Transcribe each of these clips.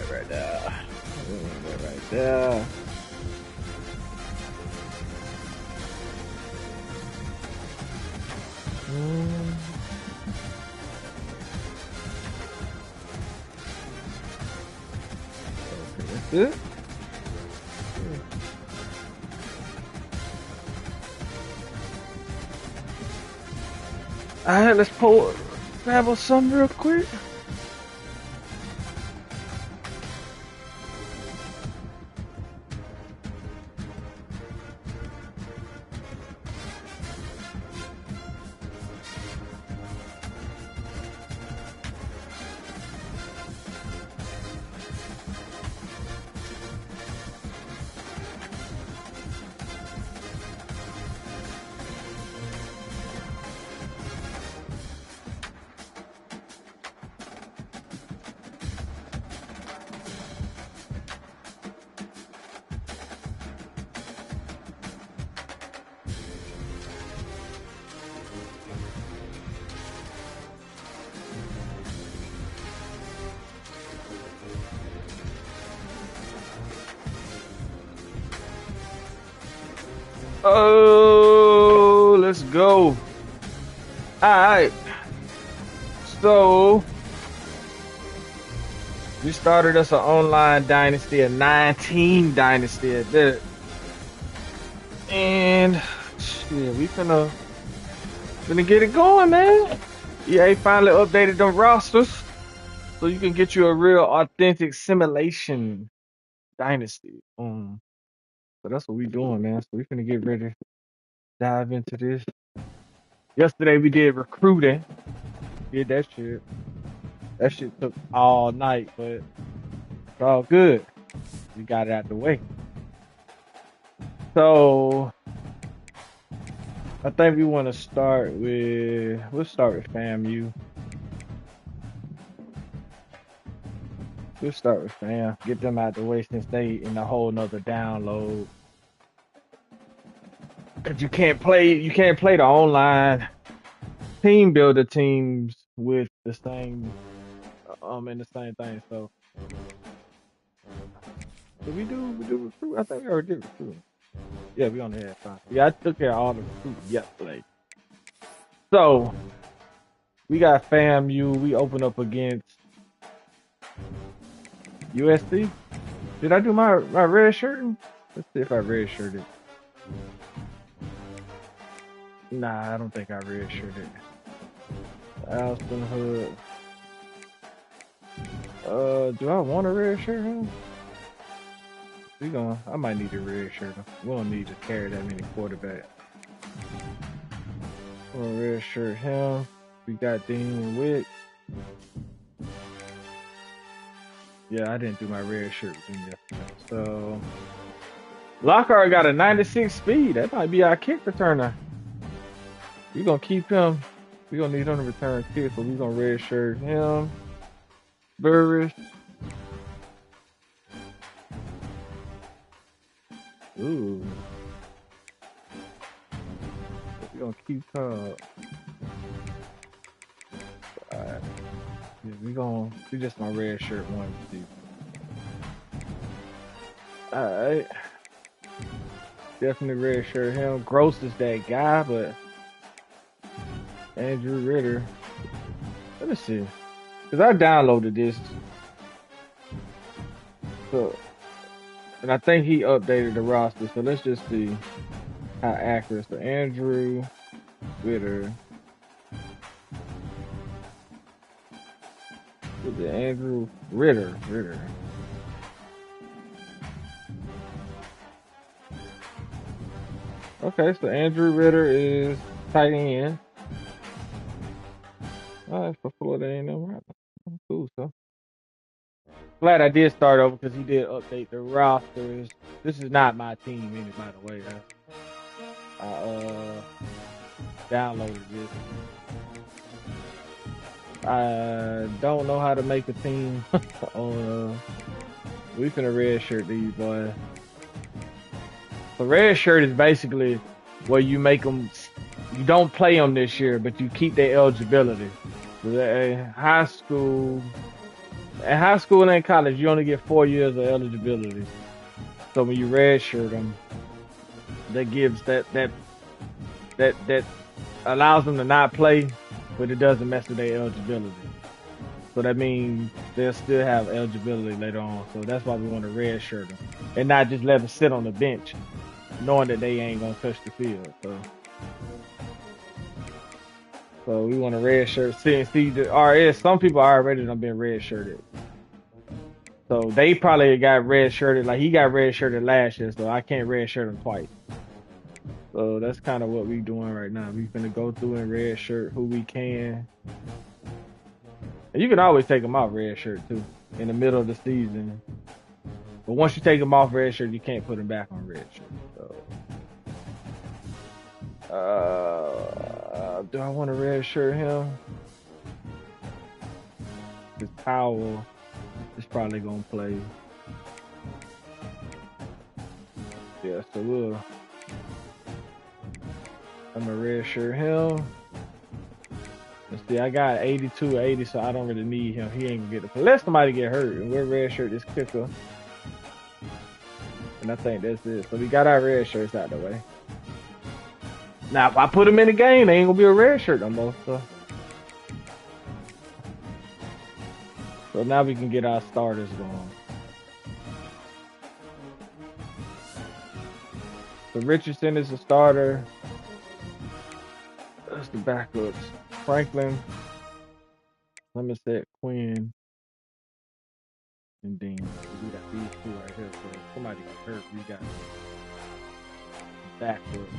Right there. Right there. That's it. Alright, let's grab us some real quick. Oh, let's go. Alright. So we started us an online dynasty, a 19 dynasty at that. And shit, we finna get it going, man. EA finally updated them rosters so you can get you a real authentic simulation dynasty. So that's what we doing, man. So we finna get ready to dive into this. Yesterday we did recruiting. Did that shit. That shit took all night, but it's all good. We got it out the way. So I think we want to start with, we'll start with FAMU. We'll start with FAM. Get them out the way since they in a whole nother download. Cause you can't play the online team builder teams with the same in the same thing. So did we do recruit? I think we already did recruit. Yeah, we only had 5. Yeah, I took care of all the recruit yesterday. So we got FAMU. We open up against USC. Did I do my red shirting? Let's see if I red shirted. Nah, I don't think I red shirted. Alston Hood. Do I want a red shirt him? I might need a red shirt him. We don't need to carry that many quarterbacks. We'll red shirt him. We got Dean Wick. Yeah, I didn't do my red shirt with him yesterday. So Lockhart got a 96 speed. That might be our kick returner. We're gonna keep him. We're gonna need him to return kick, so we're gonna red shirt him. Burris. Ooh. We're gonna keep Cobb. Alright. Yeah, we just my red shirt one to see. Alright. Definitely red shirt him. Gross is that guy, but Andrew Ritter. Let me see. Cause I downloaded this. So and I think he updated the roster. So let's just see how accurate. So Andrew Ritter. With the Andrew Ritter. Okay, so Andrew Ritter is tight end. All right, for Florida A&M, right? Cool, so. Glad I did start over because he did update the rosters. This is not my team, any by the way. I downloaded this. I don't know how to make a team on. We finna red shirt these boys. So red shirt is basically where you make them. You don't play them this year, but you keep their eligibility. At high school and college, you only get 4 years of eligibility. So when you redshirt them, that gives that allows them to not play, but it doesn't mess with their eligibility. So that means they'll still have eligibility later on. So that's why we want to redshirt them and not just let them sit on the bench, knowing that they ain't gonna touch the field. So we want to redshirt. See the RS. Some people already done been redshirted. So they probably got redshirted. Like he got redshirted last year, so I can't redshirt him twice. So that's kind of what we doing right now. We finna go through and redshirt who we can. And you can always take them off redshirt too in the middle of the season. But once you take them off redshirt, you can't put them back on redshirt. So, do I want to redshirt him? This Powell is probably gonna play. Yeah, so I'm gonna redshirt him. Let's see, I got 82, 80, so I don't really need him. He ain't gonna get the play. Unless somebody get hurt, and we're redshirt this kicker. And I think that's it. So we got our red shirts out of the way. Now, if I put them in the game, they ain't gonna be a red shirt no more. So now we can get our starters going. So Richardson is the starter. That's the backups. Franklin, Lemonset, Quinn, and Dean. We got these two right here. So if somebody got hurt, we got backup.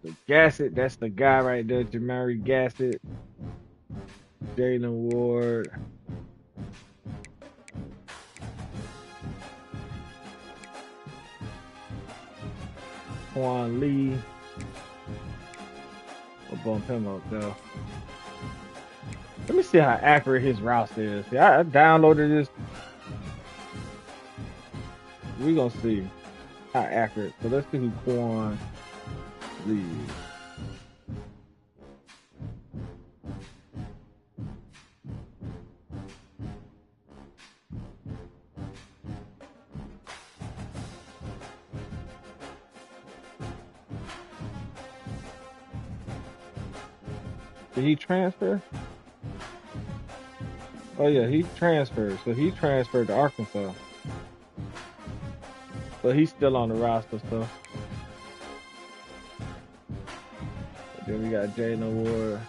So Gassett, that's the guy right there, Jamari Gassett, Jalen Ward, Quan Lee. We'll bump him up though. Let me see how accurate his roster is. See, I downloaded this. We're gonna see how accurate. So let's see who Quan Lee is. Did he transfer? Oh yeah, he transferred. So he transferred to Arkansas. So he's still on the roster. So then we got Jalen Ward,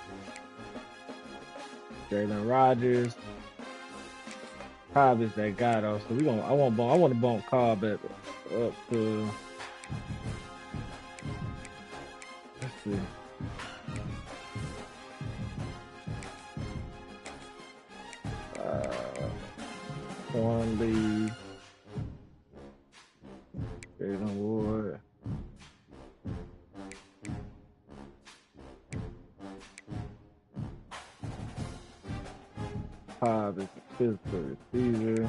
Jalen Rogers. Cobb is that guy though. So I want to bump Cobb up to. Let's see. Quan Lee, Jalen Ward, Cobb is the physical receiver,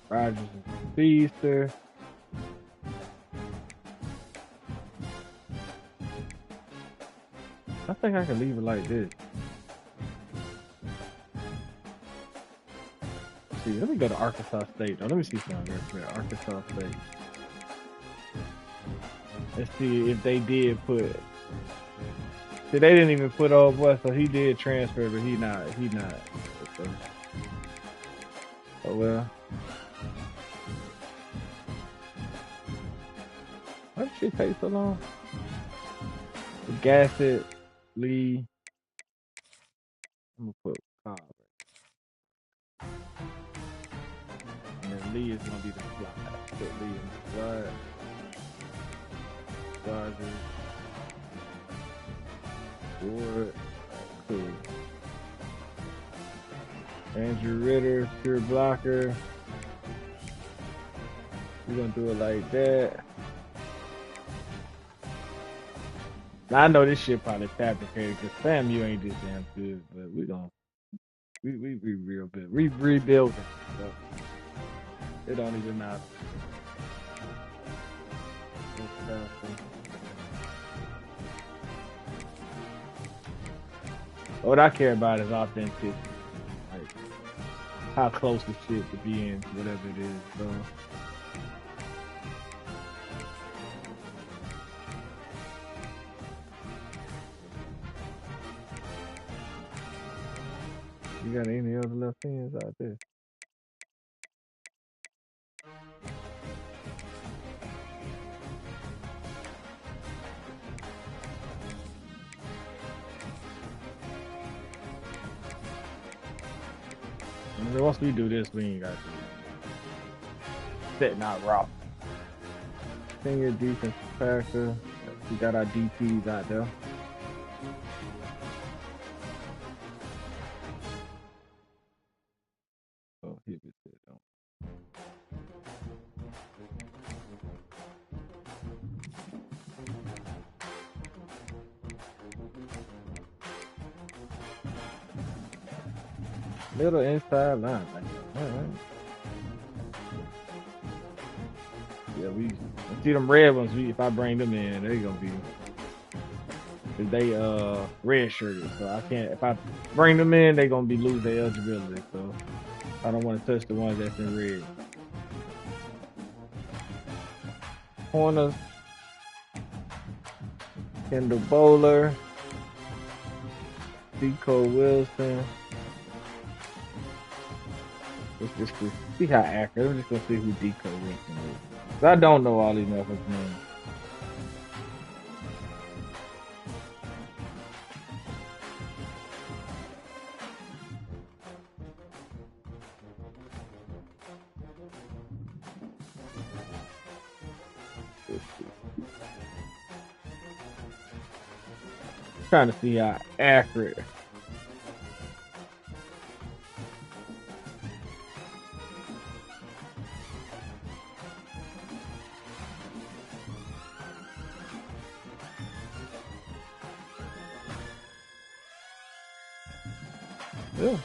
Rogers is the speedster. I think I can leave it like this. See, let me go to Arkansas State. Let me see something here. Arkansas State. Let's see if they did put. See, they didn't even put old boy, so he did transfer, but he not. So, oh well. Why did she take so long? Gassett, Lee. I'm gonna put Cobb. And Lee is gonna be the slot. Put Lee in the slot. Dodgers. Ward. Cool. Andrew Ritter, pure blocker. We're gonna do it like that. Now, I know this shit probably fabricated because FAMU ain't this damn good, but we real good. We rebuilding, so it don't even matter. What I care about is authenticity, like how close the shit to being whatever it is. So you got any other left hands out there? I mean, once we do this, we ain't got to setting out rock. Senior defensive factor. We got our DPs out there. Oh, here we sit down. Middle inside line. All right. Yeah, we see them red ones. If I bring them in, they gonna be. Cause they red shirted, so I can't. If I bring them in, they gonna be lose their eligibility. So I don't want to touch the ones that's in red. Corners, Kendall Bowler, Deco Wilson. Let's just see how accurate. I'm just gonna see who Deco Wilson is. I don't know all these motherfuckers' names. Trying to see how accurate. Yeah,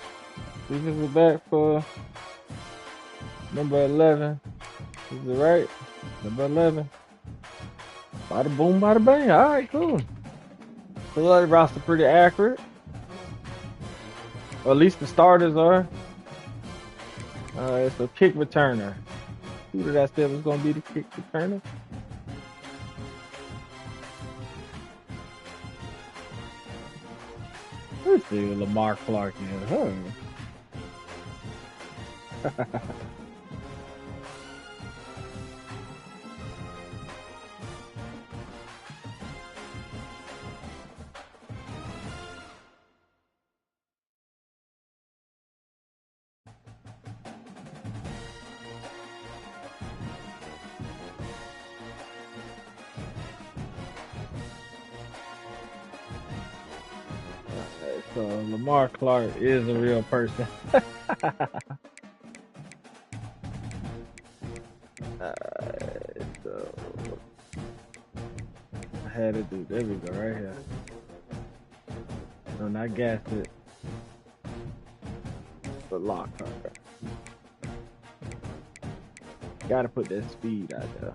this is back for number 11. Is it right? Number 11. Bada boom, bada bang. All right, cool. So the roster pretty accurate. Or at least the starters are. It's a kick returner. Who did I say was going to be the kick returner? Let's see, Lamar Clark is. Huh. So Lamar Clark is a real person. So I had to do. There we go, right here. No, not gas it, but lock. Gotta put that speed out there.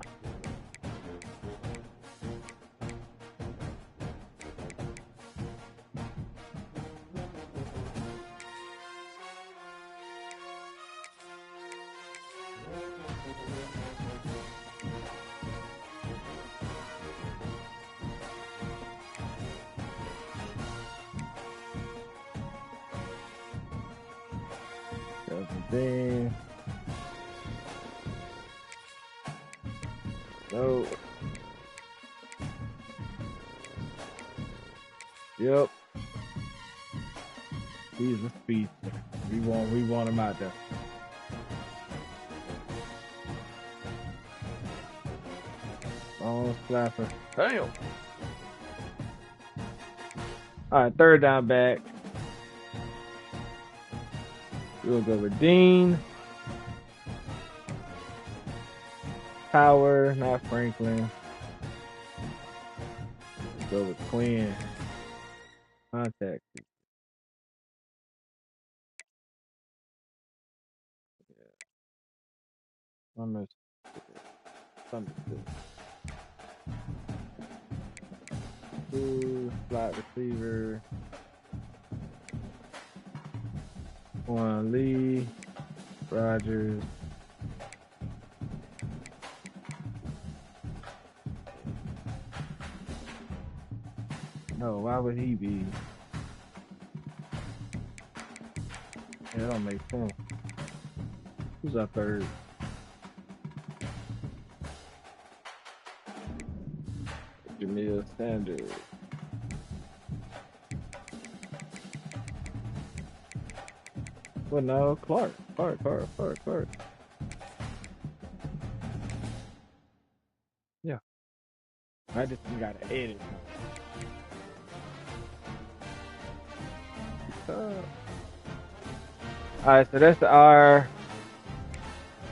Then no. Yep. He's a speedster. We want him out there. Oh, slapper. Damn. All right, third down back. We'll go with Dean. Power, not Franklin. We'll go with Quinn. Contact. Almost. Two, slot receiver. One, Lee. Rogers. No, why would he be? Yeah, that don't make sense. Who's our third? Jamil Sanders. Well, no, Clark. Yeah. I just got to edit. Alright, so that's our.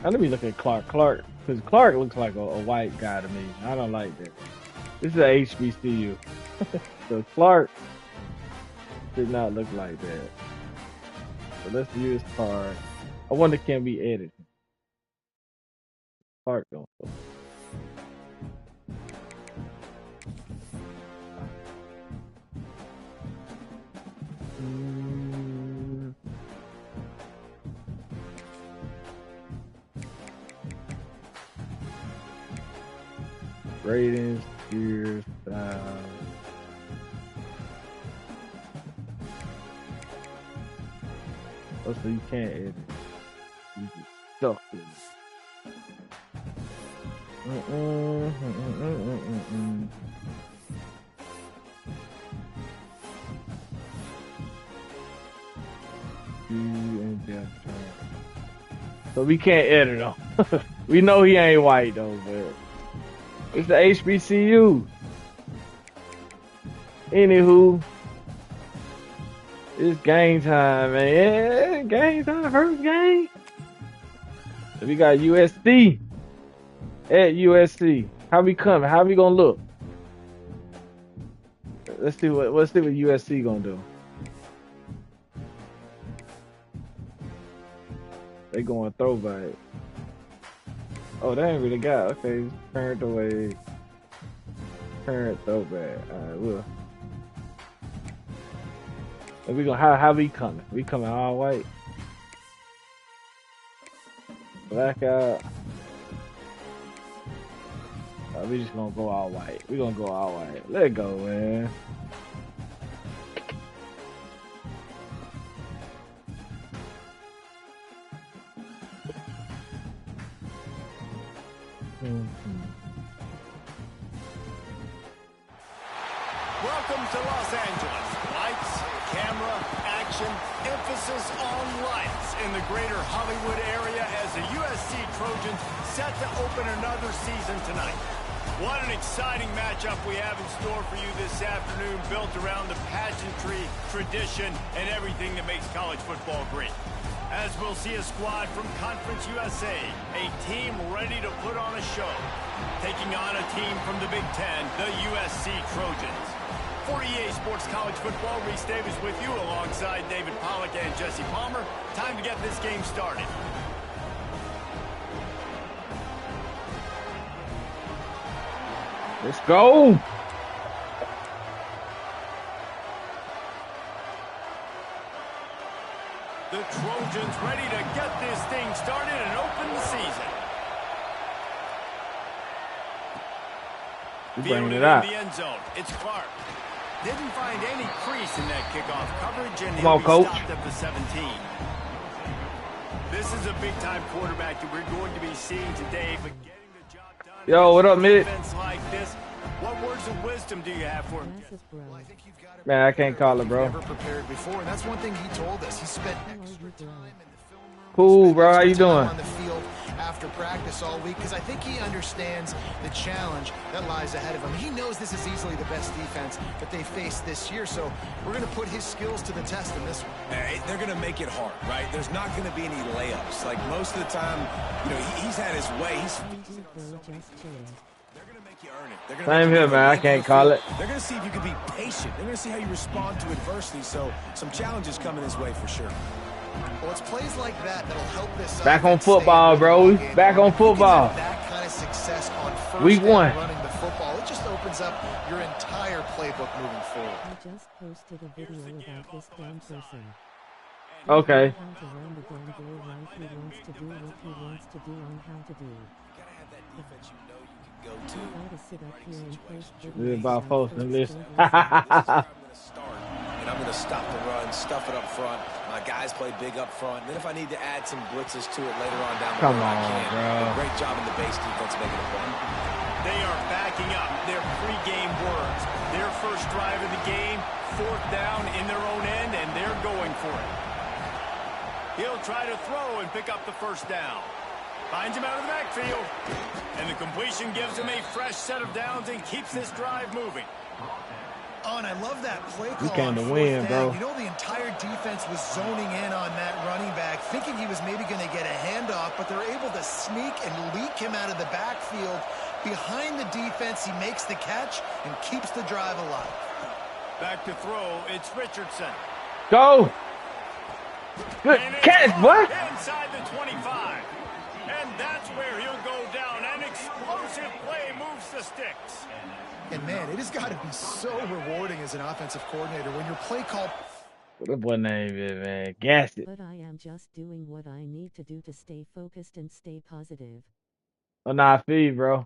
Now let me look at Clark. Because Clark looks like a white guy to me. I don't like that. This is a HBCU. So Clark did not look like that. So let's view his card. I wonder can be edited. Clark don't. Ratings, years, style. Oh, so you can't edit. You just stuck in it. So we can't edit him. We know he ain't white though, but it's the HBCU. Anywho, it's game time, man. Yeah, game time, first game. So we got USC at USC. How we coming? How we gonna look? Let's see what USC gonna do. They going throwback. Oh, they ain't really got. Okay, current away. Current throwback. Alright, well. And we gonna how we coming? We coming all white. Blackout. We just gonna go all white. We gonna go all white. Let it go, man. Welcome to Los Angeles. Lights, camera, action, emphasis on lights in the greater Hollywood area as the USC Trojans set to open another season tonight. What an exciting matchup we have in store for you this afternoon, built around the pageantry, tradition, and everything that makes college football great. As we'll see a squad from Conference USA, a team ready to put on a show, taking on a team from the Big Ten, the USC Trojans. For EA Sports College Football, Reese Davis with you alongside David Pollack and Jesse Palmer. Time to get this game started. Let's go. The Trojans ready to get this thing started and open the season. Bringing it out. In the end zone. It's Clark. Didn't find any crease in that kickoff coverage, and Come on, he'll be coach. stopped at the 17. This is a big-time quarterback that we're going to be seeing today, but getting the job done. Yo, what up, mid? Like this, what words of wisdom do you have for him? Well, I think you've got to Man, I can't call it, bro. never prepared before, and that's one thing he told us. He spent extra time in the film room. Cool, bro. How you doing? On the field after practice all week because I think he understands the challenge that lies ahead of him. He knows this is easily the best defense that they faced this year, so we're going to put his skills to the test in this one. They're going to make it hard, right? There's not going to be any layups. Like most of the time, you know, he's had his way. They're going to make you earn it. They're Same here, man. I can't call it. They're going to see if you can be patient. They're going to see how you respond to adversity. So some challenges coming his way for sure. Well, it's plays like that that'll help this. Back on football, bro. Back on football. That kind of success on first Week 1. running the football. It just opens up your entire playbook moving forward. I just posted a video about this damn person. Okay. How to run the damn goal right. He wants to do what he wants to do on how to do. You got to have that defense you know you can go to. You gotta sit up here and post videos. This is about posting this. And I'm going to stop the run, stuff it up front. My guys play big up front. And then if I need to add some blitzes to it later on down the road, I can. Bro. Great job in the base defense making a play. They are backing up their pre-game words. Their first drive of the game, 4th down in their own end, and they're going for it. He'll try to throw and pick up the first down. Finds him out of the backfield. And the completion gives him a fresh set of downs and keeps this drive moving. Oh, and I love that play call. We came to on win, 4th bro. down. You know, the entire defense was zoning in on that running back, thinking he was maybe going to get a handoff, but they're able to sneak and leak him out of the backfield. Behind the defense, he makes the catch and keeps the drive alive. Back to throw, it's Richardson. Go. Good catch, boy. Inside the 25. And that's where he'll go down. An explosive play moves the sticks. And, man, it has got to be so rewarding as an offensive coordinator when your play call... What the boy name is, man? Gas it. But I am just doing what I need to do to stay focused and stay positive. Oh, nah, I feel you, bro.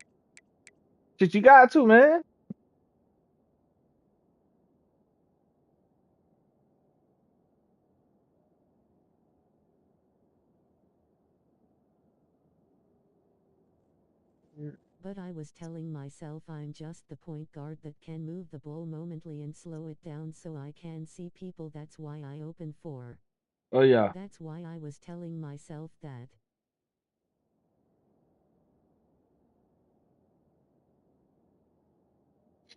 Shit, you got to, man. But I was telling myself I'm just the point guard that can move the ball momently and slow it down so I can see people. That's why I open 4. Oh, yeah. That's why I was telling myself that.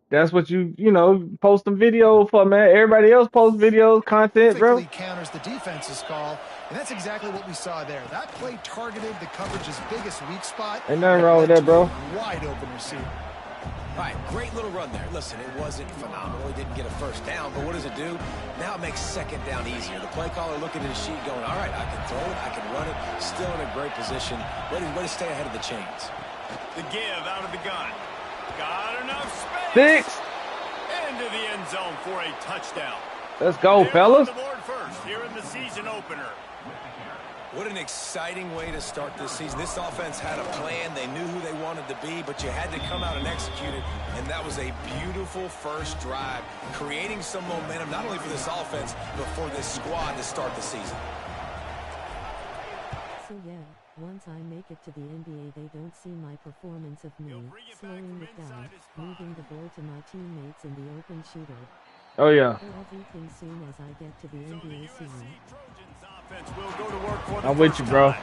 That's what you know, post some video for, man. Everybody else posts videos, content, bro. Counters the defense's call, and that's exactly what we saw there. That play targeted the coverage's biggest weak spot. Ain't nothing wrong with that, bro. Wide open receiver. All right, great little run there. Listen, it wasn't phenomenal. He didn't get a first down, but what does it do? Now it makes 2nd down easier. The play caller looking at his sheet going, all right, I can throw it, I can run it. Still in a great position. Ready to stay ahead of the chains. The give out of the gun. Got enough space. 6. Into the end zone for a touchdown. Let's go, They're fellas. on the board first here in the season opener. What an exciting way to start this season. This offense had a plan. They knew who they wanted to be, but you had to come out and execute it. And that was a beautiful first drive, creating some momentum, not only for this offense, but for this squad to start the season. So yeah, once I make it to the NBA they don't see my performance of me, slowing it down, moving the ball to my teammates in the open shooter. Oh, yeah. Or everything soon as I get to the NBA scene. I'm with you, bro.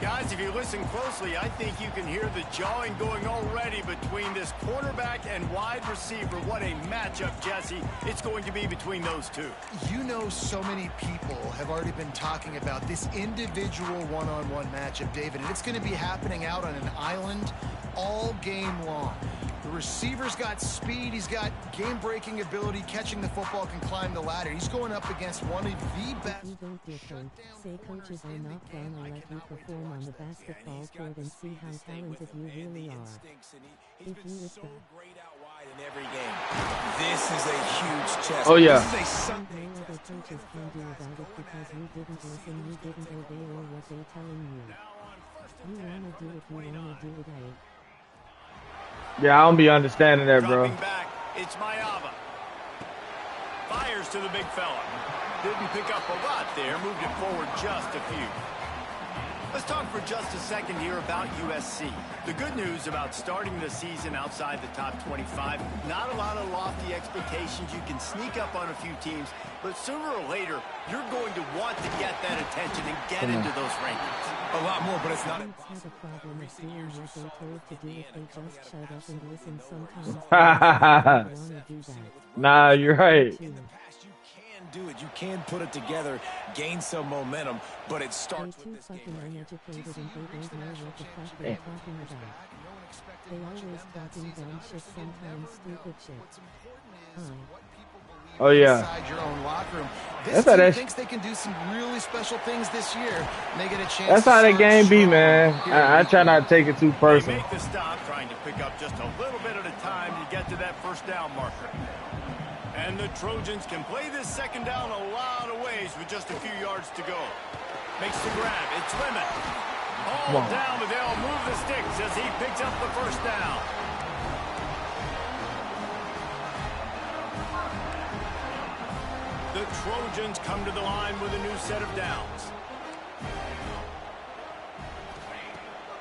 Guys, if you listen closely, I think you can hear the jawing going already between this quarterback and wide receiver. What a matchup, Jesse, it's going to be between those two. You know, so many people have already been talking about this individual one-on-one matchup, David, and it's going to be happening out on an island all game long. The receiver's got speed, he's got game-breaking ability, catching the football, can climb the ladder. He's going up against one of the best. If you don't differ, say coaches are not gonna let you perform on the basketball court and see how talented you really are. If you respect. Every game. This is a huge chest. Oh, yeah. No other coaches can do about it because you didn't listen, you didn't obey or what they telling you. You wanna do it, you wanna do it, eh? Yeah, I don't be understanding that, bro. Dropping back, it's Mayava. Fires to the big fella. Didn't pick up a lot there, moved it forward just a few. Let's talk for just a second here about USC. The good news about starting the season outside the top 25, not a lot of lofty expectations. You can sneak up on a few teams, but sooner or later, you're going to want to get that attention and get into those rankings. A lot more, but it's not. Kids have a problem of doing what they're told to do if they just shut up and listen sometimes. They don't want to do that. Nah, you're right. In the past, you can do it. You can put it together, gain some momentum, but it They're starts too with this game. fucking uneducated and they don't know what the fuck they're talking about. They always talking dumb shit, sometimes stupid shit. Oh yeah. Inside your own locker room. That's This how team that. thinks they can do some really special things this year. And they get a chance. That's to how the start game be, strong man. here I in try not to take it too They personal. make the stop, trying to pick up just a little bit at a time to get to that first down marker. And the Trojans can play this second down a lot of ways with just a few yards to go. Makes the grab. It's Lemon. All down, but they'll move the sticks as he picks up the first down. The Trojans come to the line with a new set of downs.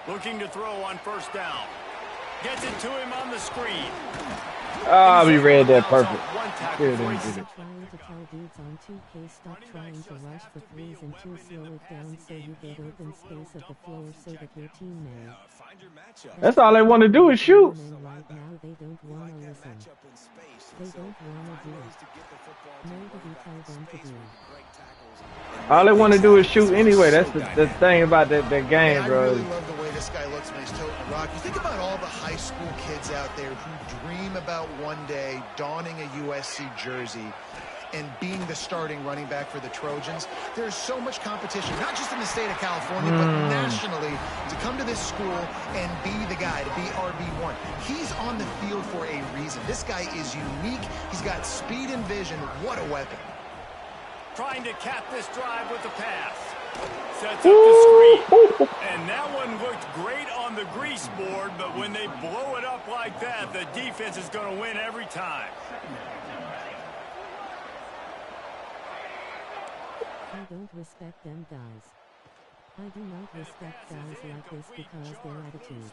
Looking to throw on first down. Gets it to him on the screen. Ah, we read that perfect. One tackle Here, for then a did it. Trying to tell dudes on 2K stop trying to rush for threes and to slow it down so you get open space of the floor so that your team may. Find your matchup. That's all they want to do is shoot. And right now they don't want to listen. Matchup in space. They don't want to do it. Nobody tell them to do. All they want to do is shoot anyway. That's the thing about that game, I bro. really love the way this guy looks when he's toting the rock. You think about all the high school kids out there who dream about one day donning a USC jersey and being the starting running back for the Trojans. There's so much competition, not just in the state of California, but nationally, to come to this school and be the guy, to be RB1. He's on the field for a reason. This guy is unique. He's got speed and vision. What a weapon. Trying to cap this drive with the pass. Sets up the screen. And that one looked great on the grease board, but when they blow it up like that, the defense is going to win every time. I don't respect them guys. I do not respect guys like this because their attitude,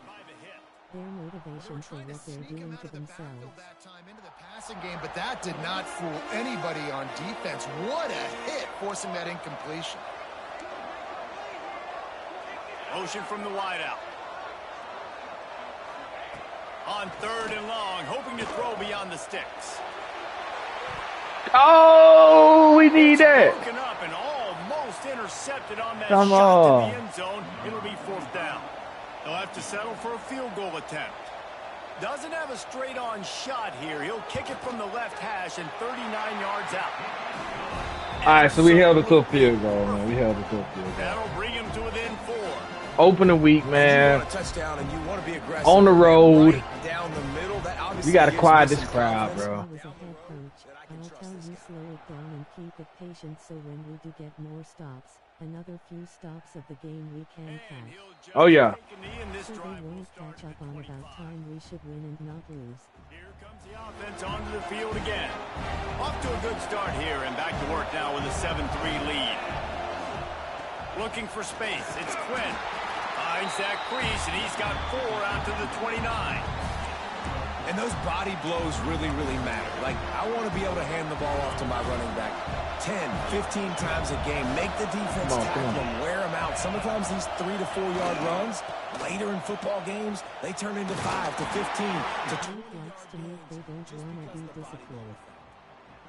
their motivation for what they're doing to themselves. That time into the passing game, but that did not fool anybody on defense. What a hit, forcing that incompletion. Motion from the wideout. On third and long, hoping to throw beyond the sticks. Oh, we need that. Broken up and almost intercepted on that Come shot on. to the end zone. It'll be fourth down. They'll have to settle for a field goal attempt. Doesn't have a straight-on shot here. He'll kick it from the left hash and 39 yards out. All right, so we held it to a field goal, man. We held it to a field goal. That'll bring him to within 4. Opening week, You man. want a touchdown and you want to be aggressive. On the road. Right down the middle. That obviously We gotta gives quiet me this some crowd, confidence. bro. I was a head coach. I'll tell you slow it down and keep it patient so when we do get more stops, another few stops of the game we can catch. Oh yeah. So they won't catch up on about time we should win and not lose. Here comes the offense onto the field again. Off to a good start here and back to work now with a 7-3 lead. Looking for space. It's Quinn. Finds that crease, and he's got 4 out to the 29. And those body blows really, really matter. Like, I want to be able to hand the ball off to my running back 10, 15 times a game. Make the defense tackle them, wear them out. Sometimes these 3 to 4 yard runs, later in football games, they turn into 5 to 15 to 20. Duke likes to move, they don't want to be disciplined.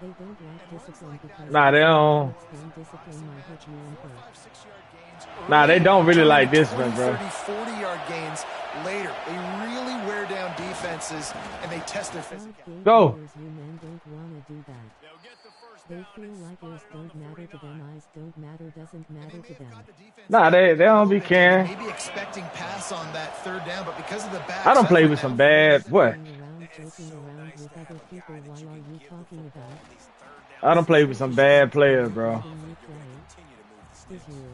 They don't like discipline because Nah, they don't. discipline might hit you in hurt. Nah, they don't really like this one, bro. 30, 40-yard gains later. They really wear down defenses, and they test their physical. Go. You men don't want to do that. They feel like ears don't matter to them, eyes don't matter, doesn't matter to them. Nah, they don't be caring. Maybe expecting pass on that third down, but because of the back. I don't play with some bad what? Joking around with other people, what are you talking about? I don't play with some bad players, bro. When you play, is your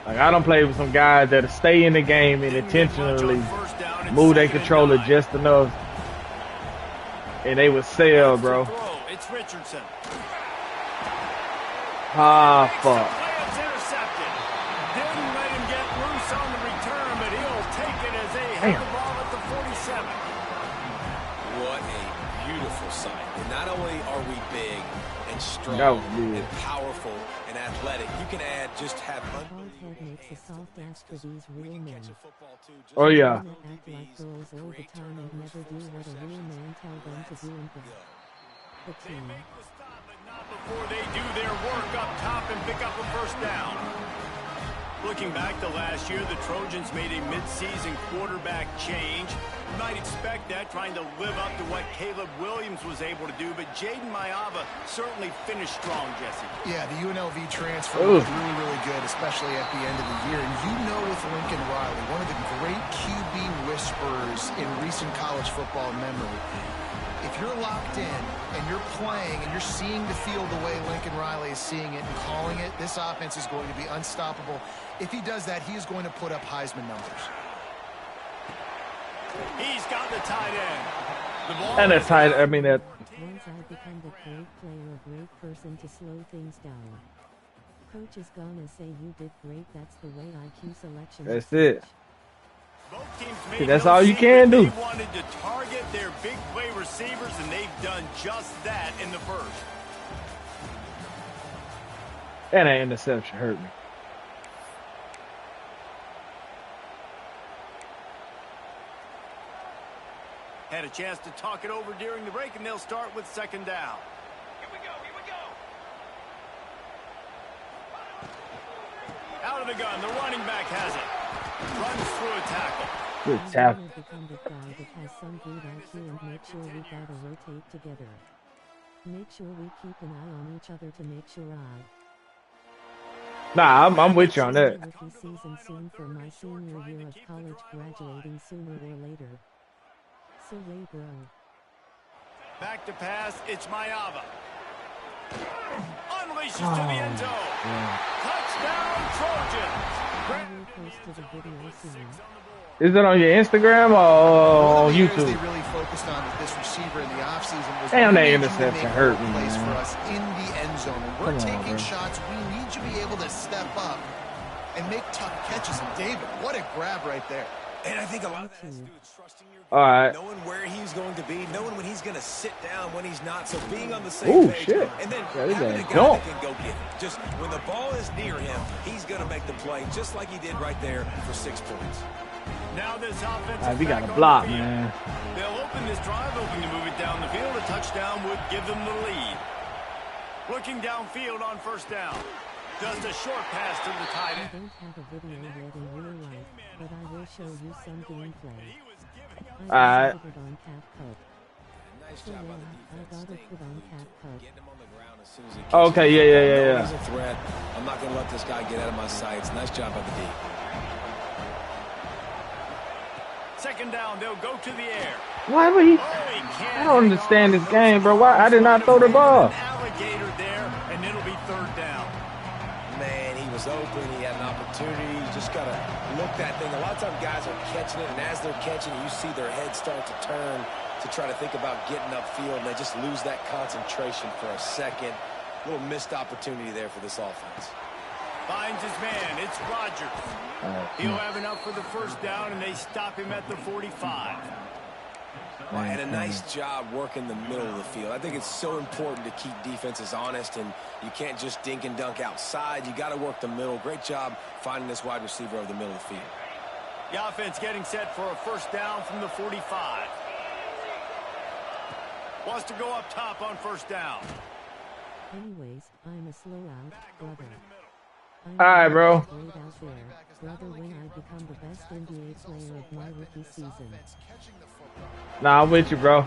Like I don't play with some guys that stay in the game and intentionally move their controller just enough, and they would sell, bro. It's Richardson. Ah, Makes the fuck. play, it's intercepted. Didn't let him get loose on the return, but he'll take it as they have the ball at the 47. What a beautiful sight. And not only are we big and strong and powerful and athletic, you can add just have Bald head makes a soft ass for these real men. Oh, yeah. Men act like girls all the time and never do what a real man tell them to do and the team. Make the stop, but not before they do their work up top and pick up a first down. Looking back to last year, the Trojans made a mid-season quarterback change. You might expect that, trying to live up to what Caleb Williams was able to do, but Jaden Maiava certainly finished strong, Jesse. Yeah, the UNLV transfer was really, really good, especially at the end of the year. And you know with Lincoln Riley, one of the great QB whisperers in recent college football memory, if you're locked in and you're playing and you're seeing the field the way Lincoln Riley is seeing it and calling it, this offense is going to be unstoppable. If he does that, he is going to put up Heisman numbers. He's got the tight end. The ball And a tight, I mean, that. Once I become the great player, a great person to slow things down. Coach is gonna say you did great, that's the way IQ selection. That's it. Both teams made That's no all you secret can do. They wanted to target their big play receivers, and they've done just that in the first. And that interception hurt me. Had a chance to talk it over during the break, and they'll start with second down. Here we go, here we go. Out of the gun, the running back has it. Runs through a tackle. Good I'm tackle. gonna become the guy that has some good IQ and make sure we gotta rotate together. Make sure we keep an eye on each other to make sure Nah, I'm with you on that. rookie season soon for my senior year of college, graduating sooner or later. So way, bro. Back to pass, it's Maiava. Unleashes to the end zone. Touchdown, Trojans. I will post to the video soon. Is it on your Instagram or on One of the areas YouTube? they really focused on with this receiver in the offseason was Damn, that we need you to interception make hurt me, plays man. for us in the end zone. When we're Come on, taking bro. shots, we need you to be able to step up and make tough catches. And David, what a grab right there. And I think a lot of that has to do with trusting your All right. knowing where he's going to be, knowing when he's going to sit down, when he's not. So being on the same Ooh, page, shit. and then Yeah, this having a guy guy don't. that can go get it. Just when the ball is near him, he's going to make the play, just like he did right there for 6 points. Now this offense All right, we got back a on block, the field. man. They'll open this drive, hoping to move it down the field. A touchdown would give them the lead. Looking downfield on first down. Just a short pass to the tight I end. don't have a video yet in real life, but I will show you some gameplay. I Alright. decided on Cap Cup. Nice So job by yeah, the I defense. got it staying put on clean, Cap Cup. getting him on the ground as soon as he Okay, catches yeah, the yeah, ball. yeah, No, yeah. he's a threat. I'm not going to let this guy get out of my sights. Nice job by the D. Second down, they'll go to the air. Why would he? Oh, he can't I don't hang understand on. this game, bro. Why I did not throw the ball? An alligator there, and it'll be third down. Man, he was open. He had an opportunity. You just got to look that thing. A lot of times guys are catching it, and as they're catching it, you see their head start to turn to try to think about getting upfield, and they just lose that concentration for a second. A little missed opportunity there for this offense. Finds his man. It's Rodgers. He'll have enough for the first down, and they stop him at the 45. And a nice job working the middle of the field. I think it's so important to keep defenses honest, and you can't just dink and dunk outside. You got to work the middle. Great job finding this wide receiver over the middle of the field. The offense getting set for a first down from the 45. Wants to go up top on first down. Anyways, I'm a slow out, brother. I'm Alright, bro. great out there, brother, when I become the best NBA player of my rookie season. Nah, I'm with you, bro.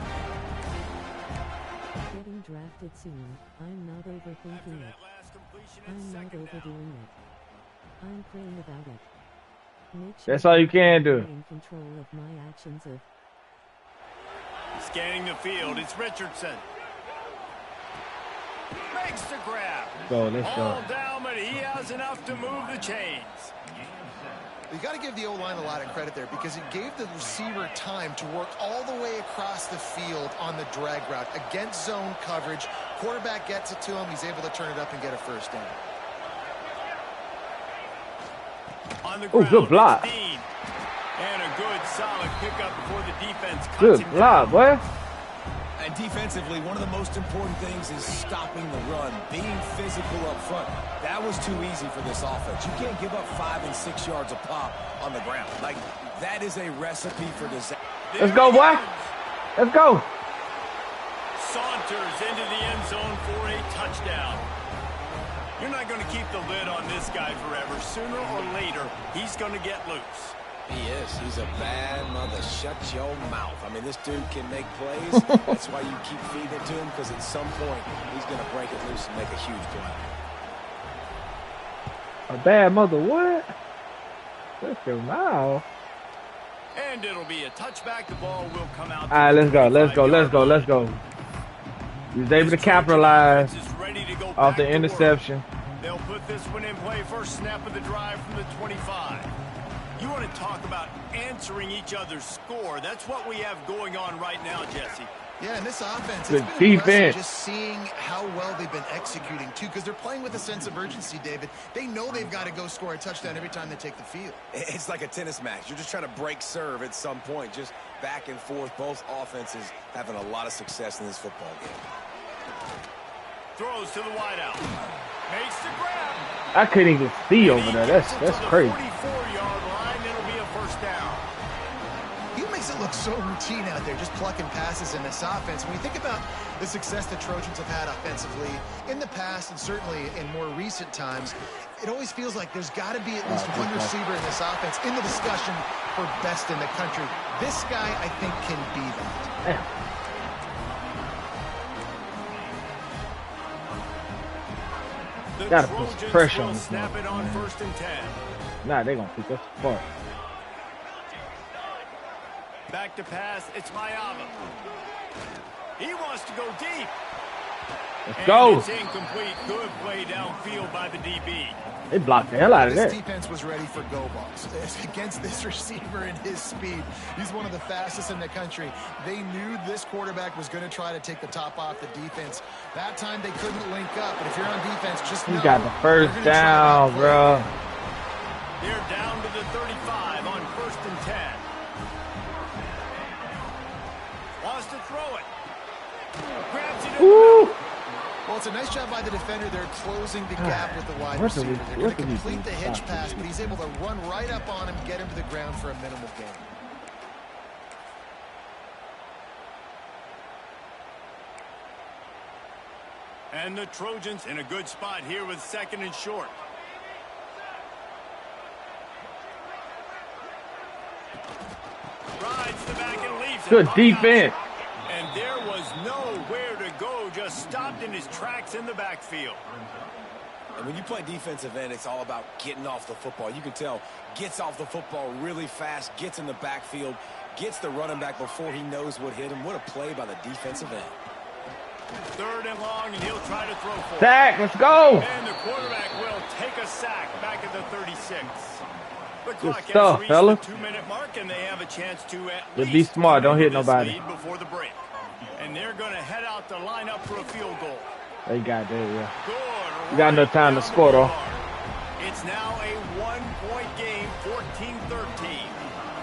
Getting drafted soon. I'm not overthinking it. I'm not overdoing it. I'm praying about it. Make sure That's all you can do. I'm in control of my actions of Scanning the field, it's Richardson. Makes the grab. Go, let's go. All down, but he has enough to move the chains. You got to give the O-line a lot of credit there because it gave the receiver time to work all the way across the field on the drag route against zone coverage. Quarterback gets it to him. He's able to turn it up and get a first down. On the ground, good block. And a good solid pickup before the defense cuts Good him block, boy. And defensively, one of the most important things is stopping the run, being physical up front. That was too easy for this offense. You can't give up 5 and 6 yards a pop on the ground. Like, that is a recipe for disaster. Let's go, boy. Let's go. Saunters into the end zone for a touchdown. You're not going to keep the lid on this guy forever. Sooner or later, he's going to get loose. He is. He's a bad mother. Shut your mouth. I mean, this dude can make plays. That's why you keep feeding it to him, because at some point, he's going to break it loose and make a huge play. A bad mother what? Shut your mouth. And it'll be a touchback. The ball will come out. All right, let's go. Let's go. Let's go. Let's go. He was able to capitalize off the interception. They'll put this one in play first snap of the drive from the 25. You want to talk about answering each other's score. That's what we have going on right now, Jesse. Yeah, and this offense, Good it's been impressive defense. just seeing how well they've been executing, too, because they're playing with a sense of urgency, David. They know they've got to go score a touchdown every time they take the field. It's like a tennis match. You're just trying to break serve at some point, just back and forth. Both offenses having a lot of success in this football game. Throws to the wideout. Makes the grab. I couldn't even see over there. That's crazy. 44-yard line. It'll be a first down. He makes it look so routine out there, just plucking passes in this offense. When you think about the success the Trojans have had offensively in the past and certainly in more recent times, it always feels like there's got to be at least one receiver in this offense in the discussion for best in the country. This guy, I think, can be that. Damn. Gotta put some pressure on this man. Snap it on 1st and 10. Nah, they gonna pick us apart. Back to pass. It's Mayava. He wants to go deep. Let's go. It's incomplete. Good play downfield by the DB. They blocked the hell out of This that. defense was ready for go balls. Against this receiver and his speed, he's one of the fastest in the country. They knew this quarterback was going to try to take the top off the defense. That time they couldn't link up, but if you're on defense, just know You got the first down, bro. They're down to the 35 on 1st and 10. Wants to throw it. Grabs it. Woo! Well, it's a nice job by the defender. They're closing the gap with the wide receiver. They're going to complete the hitch pass, but he's able to run right up on him, get him to the ground for a minimal gain. And the Trojans in a good spot here with 2nd and short. Rides the back and leaves it. Good defense. And there was nowhere to go, just stopped in his tracks in the backfield. And when you play defensive end, it's all about getting off the football. You can tell, gets off the football really fast, gets in the backfield, gets the running back before he knows what hit him. What a play by the defensive end. 3rd and long, and he'll try to throw for it. Sack, let's go. And the quarterback will take a sack back at the 36. The clock has stuff, reached fella. the 2-minute mark, and they have a chance to at Just least be smart. Don't hit this nobody. lead before the break. And they're going to head out to line up for a field goal. They got that, yeah. Good. You got enough time to score, though. It's now a 1-point game, 14-13.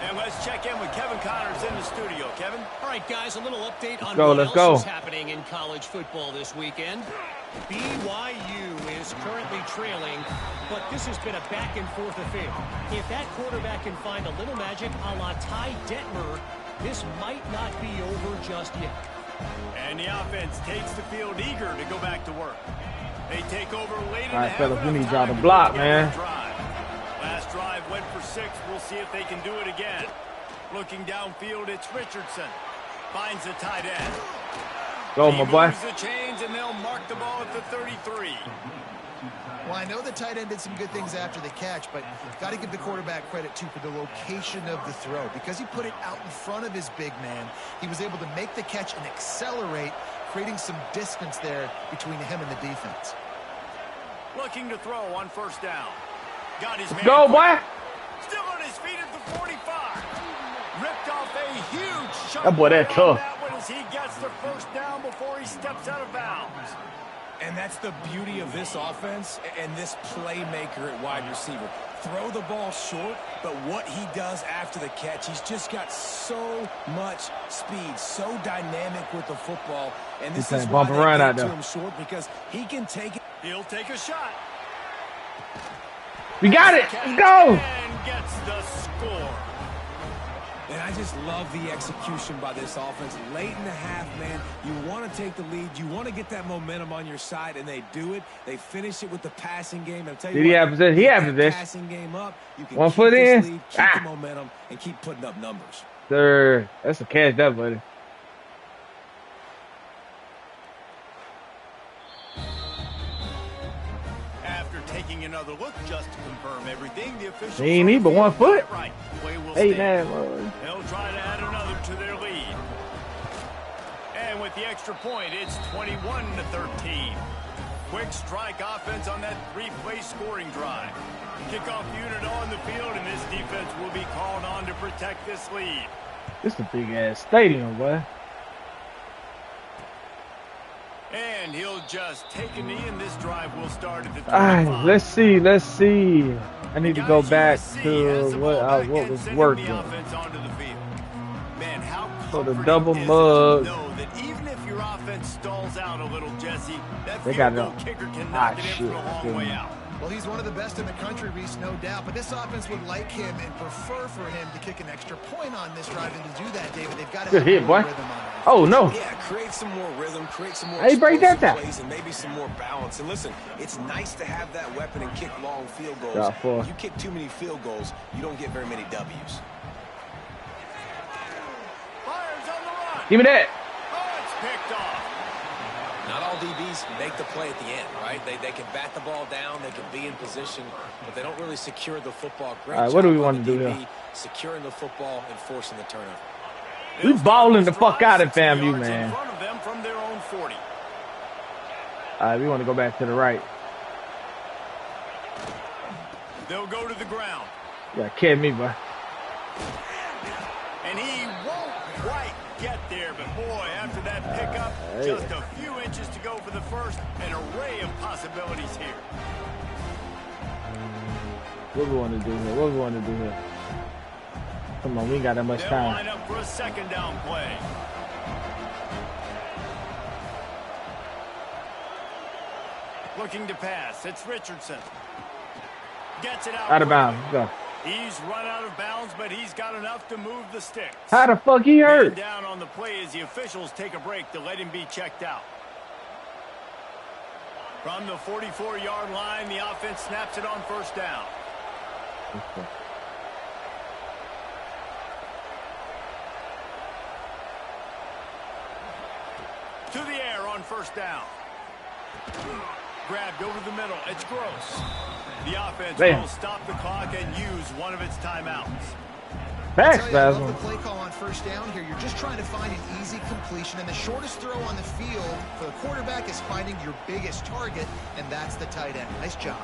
And let's check in with Kevin Connors in the studio. Kevin? All right, guys, a little update on let's what go. else is happening in college football this weekend. BYU is currently trailing, but this has been a back-and-forth affair. If that quarterback can find a little magic a la Ty Detmer, this might not be over just yet. And the offense takes the field eager to go back to work. They take over late in the All right, half. fellas, we need y'all to time block, put together man. a drive. Last drive went for 6. We'll see if they can do it again. Looking downfield, it's Richardson. Finds the tight end. Go, my boy. Moves the chains, and they'll mark the ball at the 33. Well, I know the tight end did some good things after the catch, but got to give the quarterback credit, too, for the location of the throw. Because he put it out in front of his big man, he was able to make the catch and accelerate, creating some distance there between him and the defense. Looking to throw on 1st down. Got his man. Go, boy. Still on his picked off a huge shot. That boy, that tough. That one as he gets the first down before he steps out of bounds. And that's the beauty of this offense and this playmaker at wide receiver. Throw the ball short, but what he does after the catch, he's just got so much speed, so dynamic with the football. And this is why they get to him short, because he can take it. He'll take a shot. We got it. Let's go. And gets the score. And I just love the execution by this offense. Late in the half, man, you want to take the lead. You want to get that momentum on your side, and they do it. They finish it with the passing game. And I'll tell you He have this. Passing game up. You can 1 keep foot this in. Lead, keep the momentum, and keep putting up numbers. Sir, that's a catch, that buddy. After taking another look just to confirm everything, the officials He ain't need but 1 foot. Right. Hey, man. Boy. They'll try to add another to their lead. And with the extra point, it's 21-13. Quick strike offense on that 3-play scoring drive. Kickoff unit on the field, and this defense will be called on to protect this lead. This is a big-ass stadium, boy. And he'll just take a knee, and this drive will start at the 25. All right, let's see. I need to go back to what was working. Man, how for the double mug. Know that even if your offense stalls out a little, Jesse, that They got field goal kicker can knock it in shit. from a long way out. Well, he's one of the best in the country, Reese, no doubt. But this offense would like him and prefer for him to kick an extra point on this drive. And to do that, David, they've got to Good have hit, more boy. rhythm on it. Oh, no. Yeah, create some more rhythm, create some more Hey, break that down. plays, and maybe some more balance. And listen, it's nice to have that weapon and kick long field goals. Yeah, If you kick too many field goals, you don't get very many W's. Fires on the run. Give me that. Oh, it's picked off. Not all DBs make the play at the end, right? They can bat the ball down, they can be in position, but they don't really secure the football. Great All right, what do we job want by to the do DB, here? securing the football and forcing the turnover. We balling the fuck out of FAMU, In man. front of them from their own 40. All right, we want to go back to the right. They'll go to the ground. Yeah, kid me, boy. And he won't quite get there, but boy, after that pickup, just a few inches to go for the first. An array of possibilities here. What we want to do here? Come on, we ain't got that much They'll time. line up for a second down play. Looking to pass. It's Richardson. Gets it out Out of bounds. Let's go. He's run out of bounds, but he's got enough to move the sticks. How the fuck he hurt? Down on the play as the officials take a break to let him be checked out. From the 44-yard line, the offense snaps it on first down. Okay. To the air on first down. Grabbed over the middle. It's Gross. The offense will stop the clock and use one of its timeouts. Thanks, I Basil. love the play call on first down here. You're just trying to find an easy completion, and the shortest throw on the field for the quarterback is finding your biggest target, and that's the tight end. Nice job.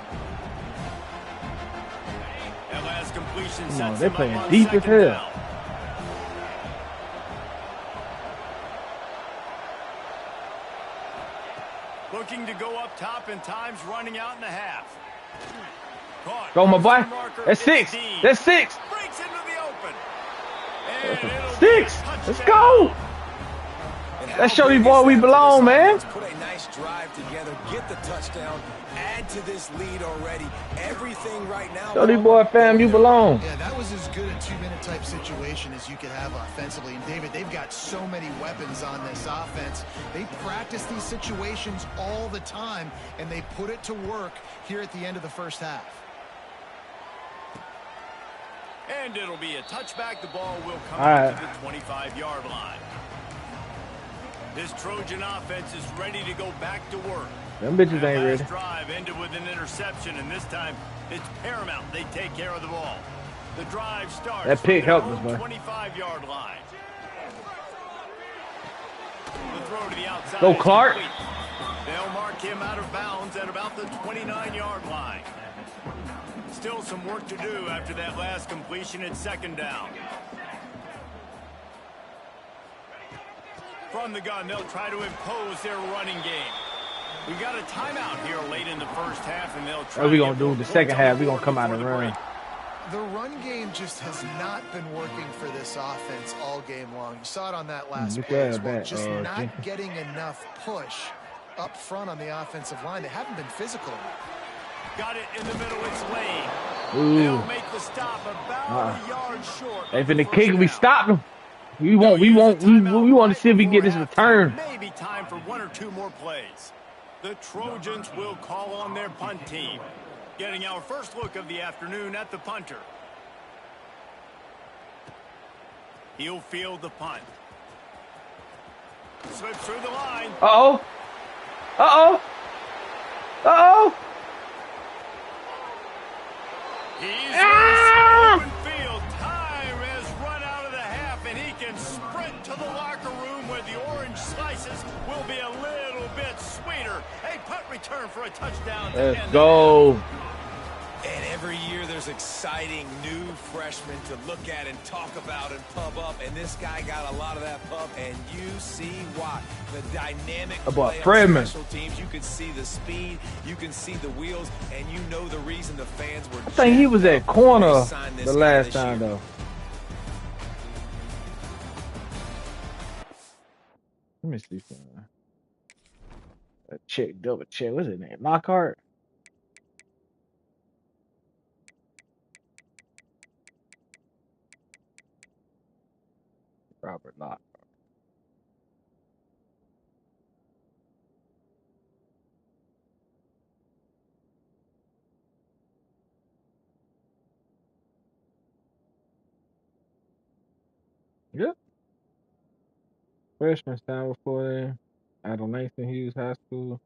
That last completion sets No, they're him playing up on deep as second hell. down. Looking to go up top, and time's running out in the half. Caught. Go, my boy. Marker, That's it's 6. Dean. That's 6. Breaks into the open. And it'll 6. be a Let's touchdown. go. Let's show these boys we belong, man. Put a nice drive together, get the touchdown, add to this lead already. Everything right now. Show these boy fam you belong. Yeah, that was as good a two-minute type situation as you could have offensively. And, David, they've got so many weapons on this offense. They practice these situations all the time, and they put it to work here at the end of the first half. And it'll be a touchback. The ball will come All out right. to the 25-yard line. This Trojan offense is ready to go back to work. Them bitches That ain't last ready. drive ended with an interception, and this time it's paramount they take care of the ball. The drive starts That pick from their helped us, own boy. 25-yard line. The throw to the outside. Go, is Clark. complete. They'll mark him out of bounds at about the 29-yard line. Still some work to do after that last completion at second down. from the gun, they'll try to impose their running game. We got a timeout here late in the first half, and they'll try. What we gonna do in the second half? We gonna come out and run. The run game just has not been working for this offense all game long. You saw it on that last play as well. Just not getting enough push up front on the offensive line. They haven't been physical enough. Got it in the middle. It's Lane. Ooh. They'll make the stop about a yard short. They finna kick. We stopped them. We want to see if we can get this return. Maybe time for one or two more plays. The Trojans will call on their punt team. Getting our first look of the afternoon at the punter. He'll field the punt. Slips through the line. Uh-oh. Uh-oh. Uh-oh. He's open field. Time has run out of the half, and he can sprint to the locker room where the orange slices will be a little bit sweeter. A punt return for a touchdown. Let's go. And every year there's exciting new freshmen to look at and talk about and pub up. And this guy got a lot of that pub, and you see why. The dynamic play on special teams. You can see the speed, you can see the wheels, and you know the reason the fans were. I think he was at corner the last time, though. Let me see something. Check, double check. What's his name? Lockhart? Robert Lockhart. Yep. Freshman time before then. Out of Langston Hughes High School.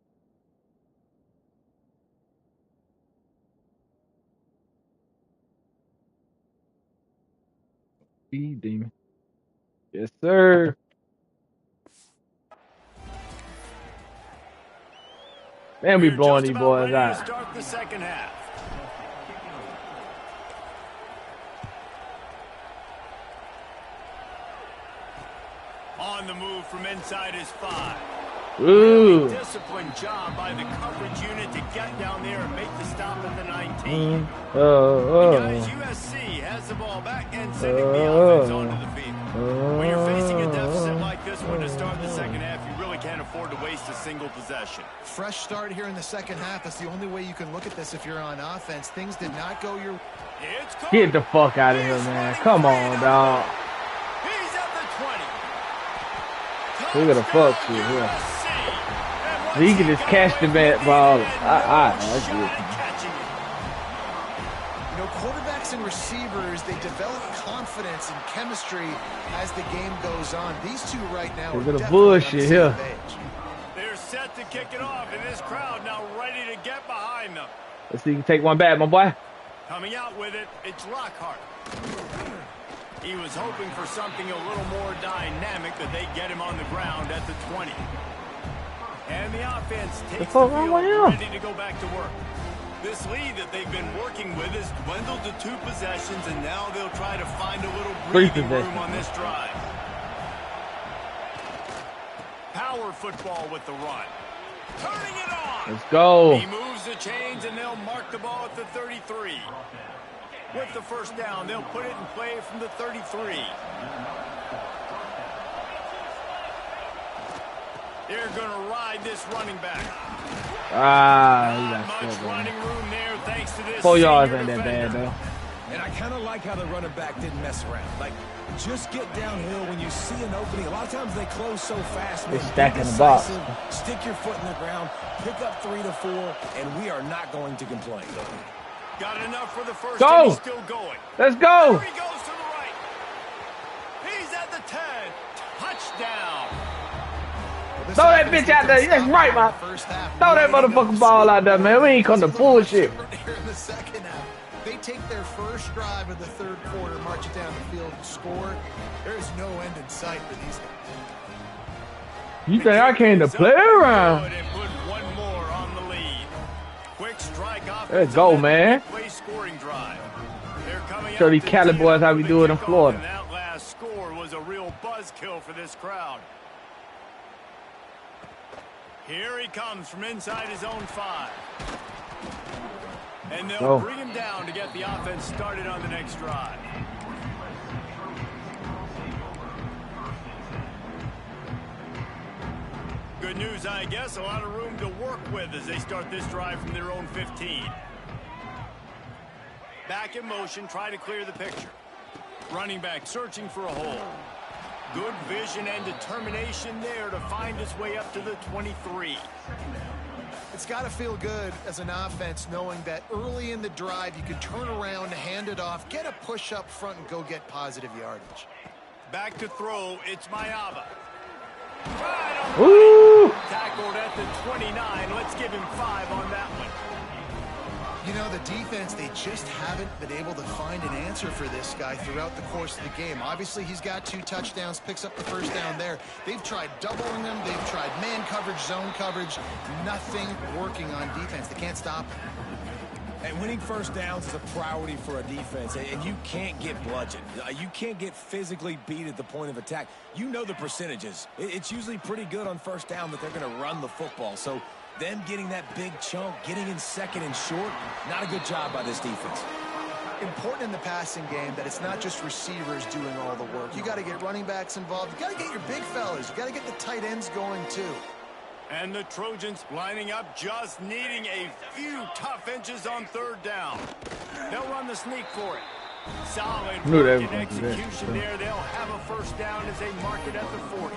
Feed him. Yes, sir. Man, we blowing these boys out. Start the second half. On the move from inside his 5. Ooh. Really disciplined job by the coverage unit to get down there and make the stop at the 19. Guys, USC has the ball back and sending the offense onto the field. When you're facing a deficit like this one to start the second half, you really can't afford to waste a single possession. Fresh start here in the second half. That's the only way you can look at this if you're on offense. Things did not go your way. Get the fuck out of here, man. Come on, dog. He's at the 20. Look at the fuck shit here. He can just catch the ball. That's good. You know, quarterbacks and receivers, they develop confidence and chemistry as the game goes on. These two right now are definitely bullshit here. They're set to kick it off, and this crowd now ready to get behind them. Let's see, you can take one back, my boy. Coming out with it, it's Lockhart. He was hoping for something a little more dynamic, that they get him on the ground at the 20. And the offense takes the field, ready to go back to work. This lead that they've been working with has dwindled to 2 possessions, and now they'll try to find a little breathing room on this drive. Power football with the run. Turning it on. Let's go. He moves the chains, and they'll mark the ball at the 33. With the first down, they'll put it in play from the 33. They're going to ride this running back. Not much running room there thanks to this 4 yards ain't that bad, though. And I kind of like how the running back didn't mess around. Like, just get downhill when you see an opening. A lot of times they close so fast. They're stacking the box. Stick your foot in the ground, pick up 3 to 4, and we are not going to complain. Got enough for the first. Go. He's still going. Let's go. Here he goes to the right. He's at the 10. Touchdown. Throw that bitch out there. That's right, man. Throw that motherfucking ball out there, man. We ain't come to bullshit. Here in the second half, they take their first drive of the third quarter, march it down the field, and score. There's no end in sight for these guys. You think I came to play around? Let's go, man. Show these Cali boys how we do it in Florida. That last score was a real buzzkill for this crowd. Here he comes from inside his own 5. And they'll bring him down to get the offense started on the next drive. Good news, I guess. A lot of room to work with as they start this drive from their own 15. Back in motion, try to clear the picture. Running back searching for a hole. Good vision and determination there to find his way up to the 23. It's got to feel good as an offense knowing that early in the drive you can turn around, hand it off, get a push up front, and go get positive yardage. Back to throw, it's Mayaba. Woo! Tackled at the 29. Let's give him 5 on that one. You know, the defense, they just haven't been able to find an answer for this guy throughout the course of the game. Obviously, he's got 2 touchdowns, picks up the first down there. They've tried doubling him. They've tried man coverage, zone coverage. Nothing working on defense. They can't stop him. And winning first downs is a priority for a defense, and you can't get bludgeoned. You can't get physically beat at the point of attack. You know the percentages. It's usually pretty good on first down that they're going to run the football. So them getting that big chunk, getting in second and short, not a good job by this defense. Important in the passing game that it's not just receivers doing all the work. You got to get running backs involved. You got to get your big fellas. You got to get the tight ends going too. And the Trojans lining up, just needing a few tough inches on third down. They'll run the sneak for it. Solid work and execution there. They'll have a first down as they mark it at the 40.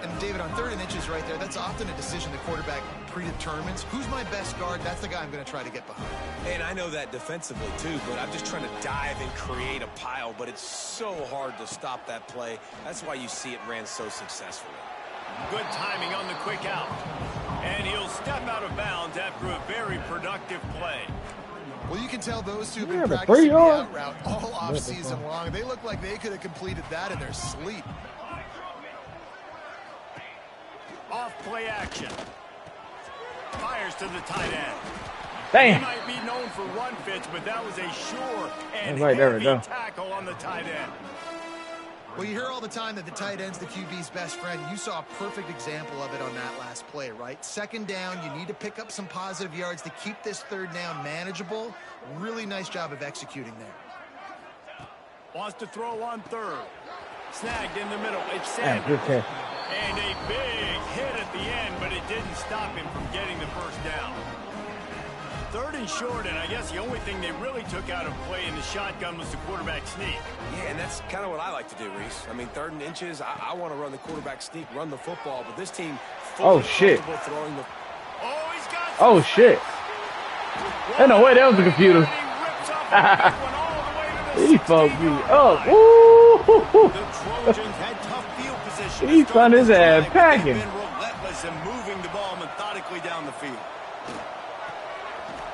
And David, on 3rd and inches right there, that's often a decision the quarterback predetermines. Who's my best guard? That's the guy I'm going to try to get behind. And I know that defensively too, but I'm just trying to dive and create a pile, but it's so hard to stop that play. That's why you see it ran so successfully. Good timing on the quick out. And he'll step out of bounds after a very productive play. Well, you can tell those two have been practicing the out route all offseason long. They look like they could have completed that in their sleep. Off play action. Fires to the tight end. Damn. He might be known for run fits, but that was a sure and right, there we go. tackle on the tight end. Well, you hear all the time that the tight end's the QB's best friend. You saw a perfect example of it on that last play, right? 2nd down, you need to pick up some positive yards to keep this 3rd down manageable. Really nice job of executing there. Wants to throw on 3rd. Snagged in the middle. It's Sanders. And a big hit at the end, but it didn't stop him from getting the first down. 3rd and short, and I guess the only thing they really took out of play in the shotgun was the quarterback sneak. Yeah, and that's kind of what I like to do, Reese. I mean, 3rd and inches, I want to run the quarterback sneak, run the football, but this team fully comfortable throwing the... Oh, he's got... Oh, shit. Ain't no way that was a computer. He fucked me up. Woo! The Trojans had tough field position. He found his ass packing. Relentless and moving the ball methodically down the field.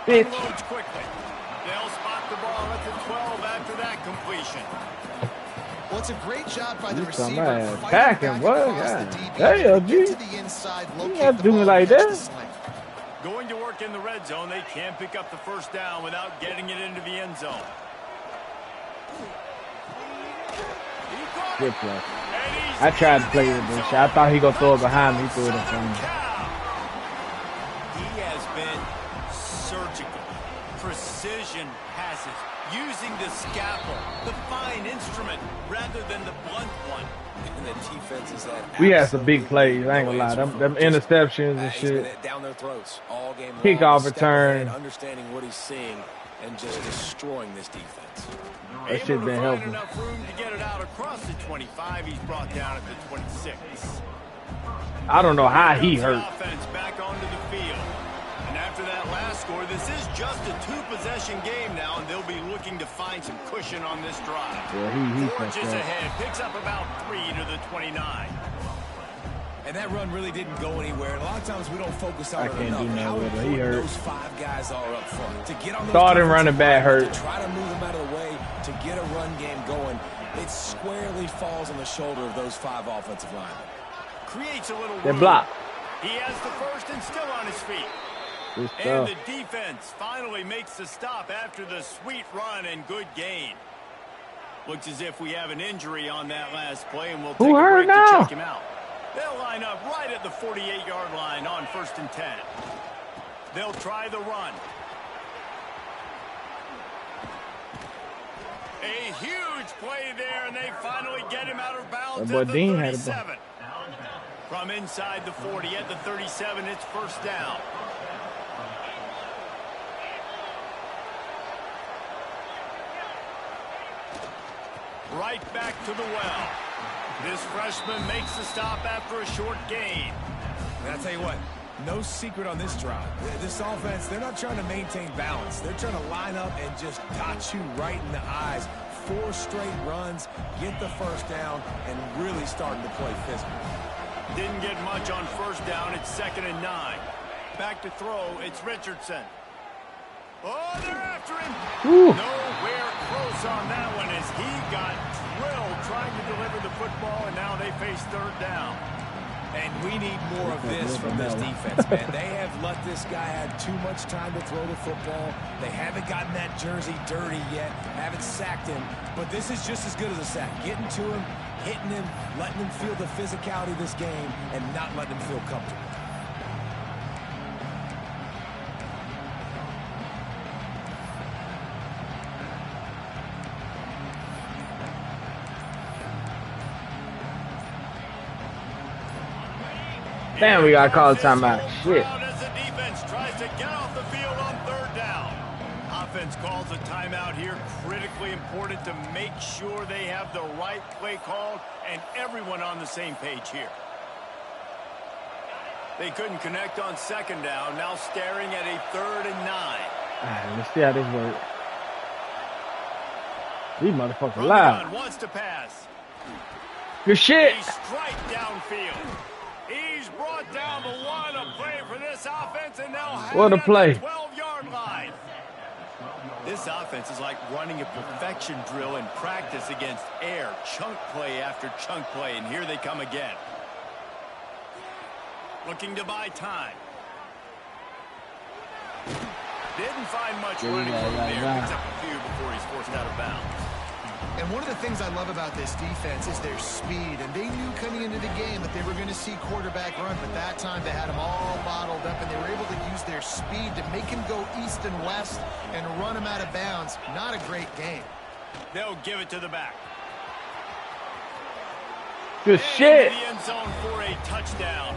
Bitch. Unloads quickly. They'll spot the ball at the 12 after that completion. Well, it's a great job by the receiver. Packing, what? Hey, G. You have to do me like that. Going to work in the red zone. They can't pick up the first down without getting it into the end zone. Good play. I tried to play with this shit. I thought he gonna throw it behind me. He threw it in front of me. He has been surgical. Precision passes. Using the scalpel, the fine instrument, rather than the blunt one. And the defense is that. We had some big plays. I ain't gonna lie. Them interceptions and shit. Down their throats all game long. Kickoff return. Understanding what he's seeing and just destroying this defense. That shit been helpful. Enough room to get it out across the 25. He's brought down at the 26. I don't know how he hurt. Offense back onto the field. And after that last score, this is just a 2-possession game now, and they'll be looking to find some cushion on this drive. Yeah, Forges ahead, picks up about 3 to the 29. And that run really didn't go anywhere. And a lot of times we don't focus on it enough. I can't do How nothing with it. He important hurt. those 5 guys are up front. To get on those Starting running back hurt. To try to move them out of the way, to get a run game going, it squarely falls on the shoulder of those 5 offensive linemen. Creates a little They room. block. He has the first and still on his feet. And the defense finally makes the stop after the sweet run and good gain. Looks as if we have an injury on that last play, and we'll take a break to check him out. They'll line up right at the 48-yard line on 1st and 10. They'll try the run. A huge play there, and they finally get him out of bounds at the 37. From inside the 40 at the 37, it's 1st down. Right back to the well. This freshman makes the stop after a short gain. And I'll tell you what, no secret on this drive. This offense, they're not trying to maintain balance. They're trying to line up and just dot you right in the eyes. 4 straight runs, get the 1st down, and really starting to play physical. Didn't get much on 1st down. It's 2nd and 9. Back to throw. It's Richardson. Oh, they're after him. Ooh. Nowhere close on that one as he got drilled trying to deliver the football, and now they face 3rd down. And we need more of this from this defense, man. They have let this guy have too much time to throw the football. They haven't gotten that jersey dirty yet, haven't sacked him. But this is just as good as a sack. Getting to him, hitting him, letting him feel the physicality of this game, and not letting him feel comfortable. Damn, we gotta call a timeout. Shit. As the defense tries to get off the field on 3rd down. Offense calls a timeout here. Critically important to make sure they have the right play called and everyone on the same page here. They couldn't connect on 2nd down. Now staring at a 3rd and 9. Alright, let's see how this works. These motherfuckers live. Wants to pass. Good shit. A strike downfield. He's brought down the 1. A play for this offense, and they'll have What a it play. at the 12-yard line. This offense is like running a perfection drill in practice against air. Chunk play after chunk play, and here they come again. Looking to buy time. Didn't find much running room there, except a few before he's forced out of bounds. And one of the things I love about this defense is their speed. And they knew coming into the game that they were going to see quarterback run. But that time they had them all bottled up, and they were able to use their speed to make him go east and west and run him out of bounds. Not a great game. They'll give it to the back. Good shit. Into the end zone for a touchdown.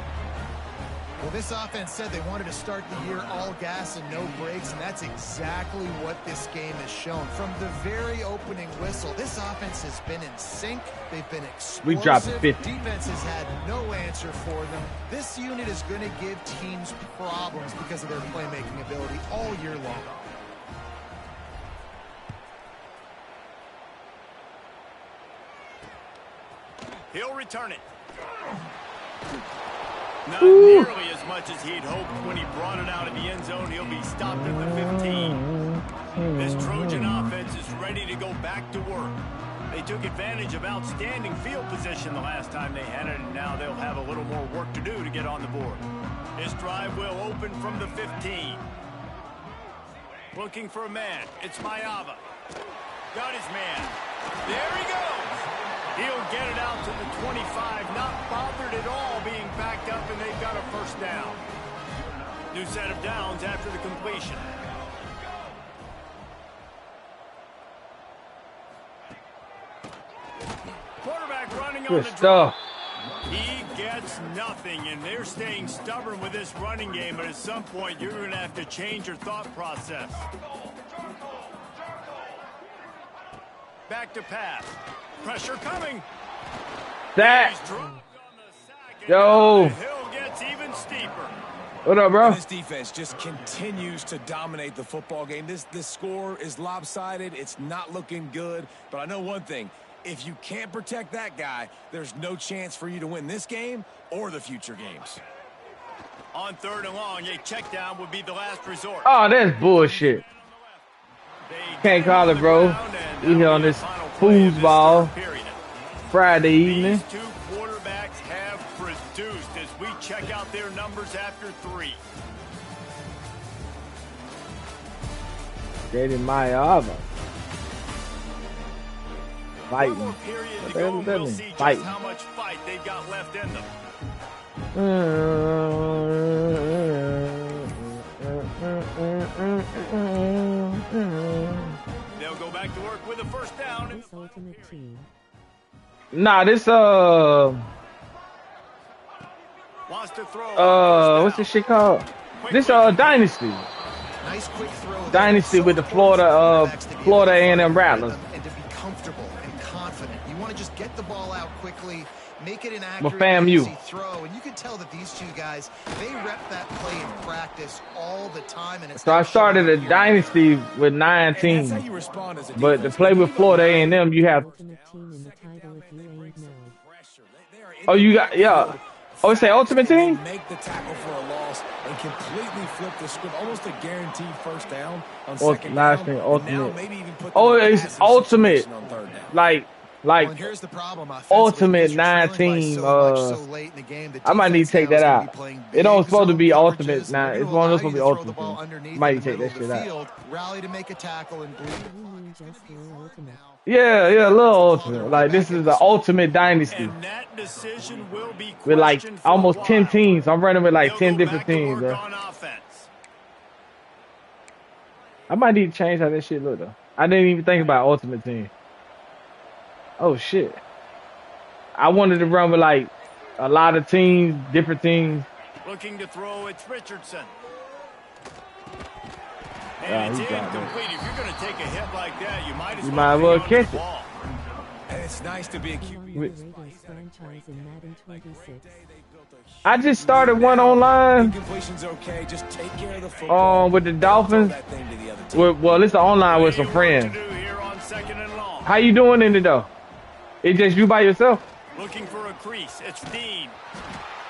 Well, this offense said they wanted to start the year all gas and no brakes, and that's exactly what this game has shown. From the very opening whistle, this offense has been in sync. They've been explosive. We dropped 50. Defense has had no answer for them. This unit is going to give teams problems because of their playmaking ability all year long. He'll return it. Not nearly as much as he'd hoped when he brought it out of the end zone. He'll be stopped at the 15. This Trojan offense is ready to go back to work. They took advantage of outstanding field position the last time they had it, and now they'll have a little more work to do to get on the board. This drive will open from the 15. Looking for a man. It's Mayava. Got his man. There he goes. He'll get it out to the 25, not bothered at all being backed up, and they've got a 1st down. New set of downs after the completion. Quarterback running on the draw. He gets nothing, and they're staying stubborn with this running game, but at some point you're going to have to change your thought process. Back to pass. Pressure coming. That. Yo. The hill gets even steeper. What up, bro? This defense just continues to dominate the football game. This score is lopsided. It's not looking good. But I know one thing. If you can't protect that guy, there's no chance for you to win this game or the future games. On 3rd and long, a check down would be the last resort. Oh, that's bullshit. Can't call it, bro. We here on this foosball Friday evening. These 2 quarterbacks have produced as we check out their numbers after 3. Dated Mayava. One more period to go, we'll see just how much fight they've got left in them. They'll go back to work with a first down. This ultimate team. Nah, this Wants to throw what's this shit called? This Dynasty. Nice quick throw. Dynasty with the Florida A&M Rattlers. And to be comfortable and confident. You want to just get the ball out quickly, make it an Well, accurate, FAMU. easy throw. And you can tell that these two guys, they rep that play in practice all the time. And it's So I started a Dynasty with 9 And that's teams. how you respond as a But to defense. play with Florida A&M, you have... Ultimate team in the title if you ain't know. Oh, you got... Yeah. Oh, it say Ultimate Team? Make the tackle for a loss and completely flip the script. Almost a guaranteed first down on Or second last down. thing, And now Ultimate. maybe even put Oh, them in a it's passing Ultimate. situation on third down. Like Well, and here's the problem. Ultimate Offensively, because you're 9 trailing by team. so much so late in the game, the I might need to take defense that now is gonna out. be playing It don't big supposed to zone be coverages. Ultimate. They're Nah, gonna it's allow supposed to you be throw the Ultimate ball Team. underneath Might in the take middle that of the shit out. field, rally to make a tackle and bleed. You mean just real ultimate. Yeah, a little Ultimate. Like, this is the Ultimate Dynasty. And that decision will be With like questioned for almost a 10 while. teams. I'm running with like They'll 10 go different back to teams, work bro. on offense. I might need to change how that shit look, though. I didn't even think about Ultimate Team. Oh, shit. I wanted to run with like a lot of teams, different teams. Looking to throw, it's Richardson. Oh, And he it's got that. incomplete. If you're going to take a hit like that, you might as You well, might as hang well on to catch the it. ball. And it's nice to be a Belong QB. the Raiders franchise in Madden 26. I just started one online Incompletion's okay. Just take care of the football. with the Don't Dolphins. throw that thing to the other team. Well, it's online with some Plenty of work friends. to do here on second and long. How you doing in it, though? It's just you by yourself? Looking for a crease. It's Dean.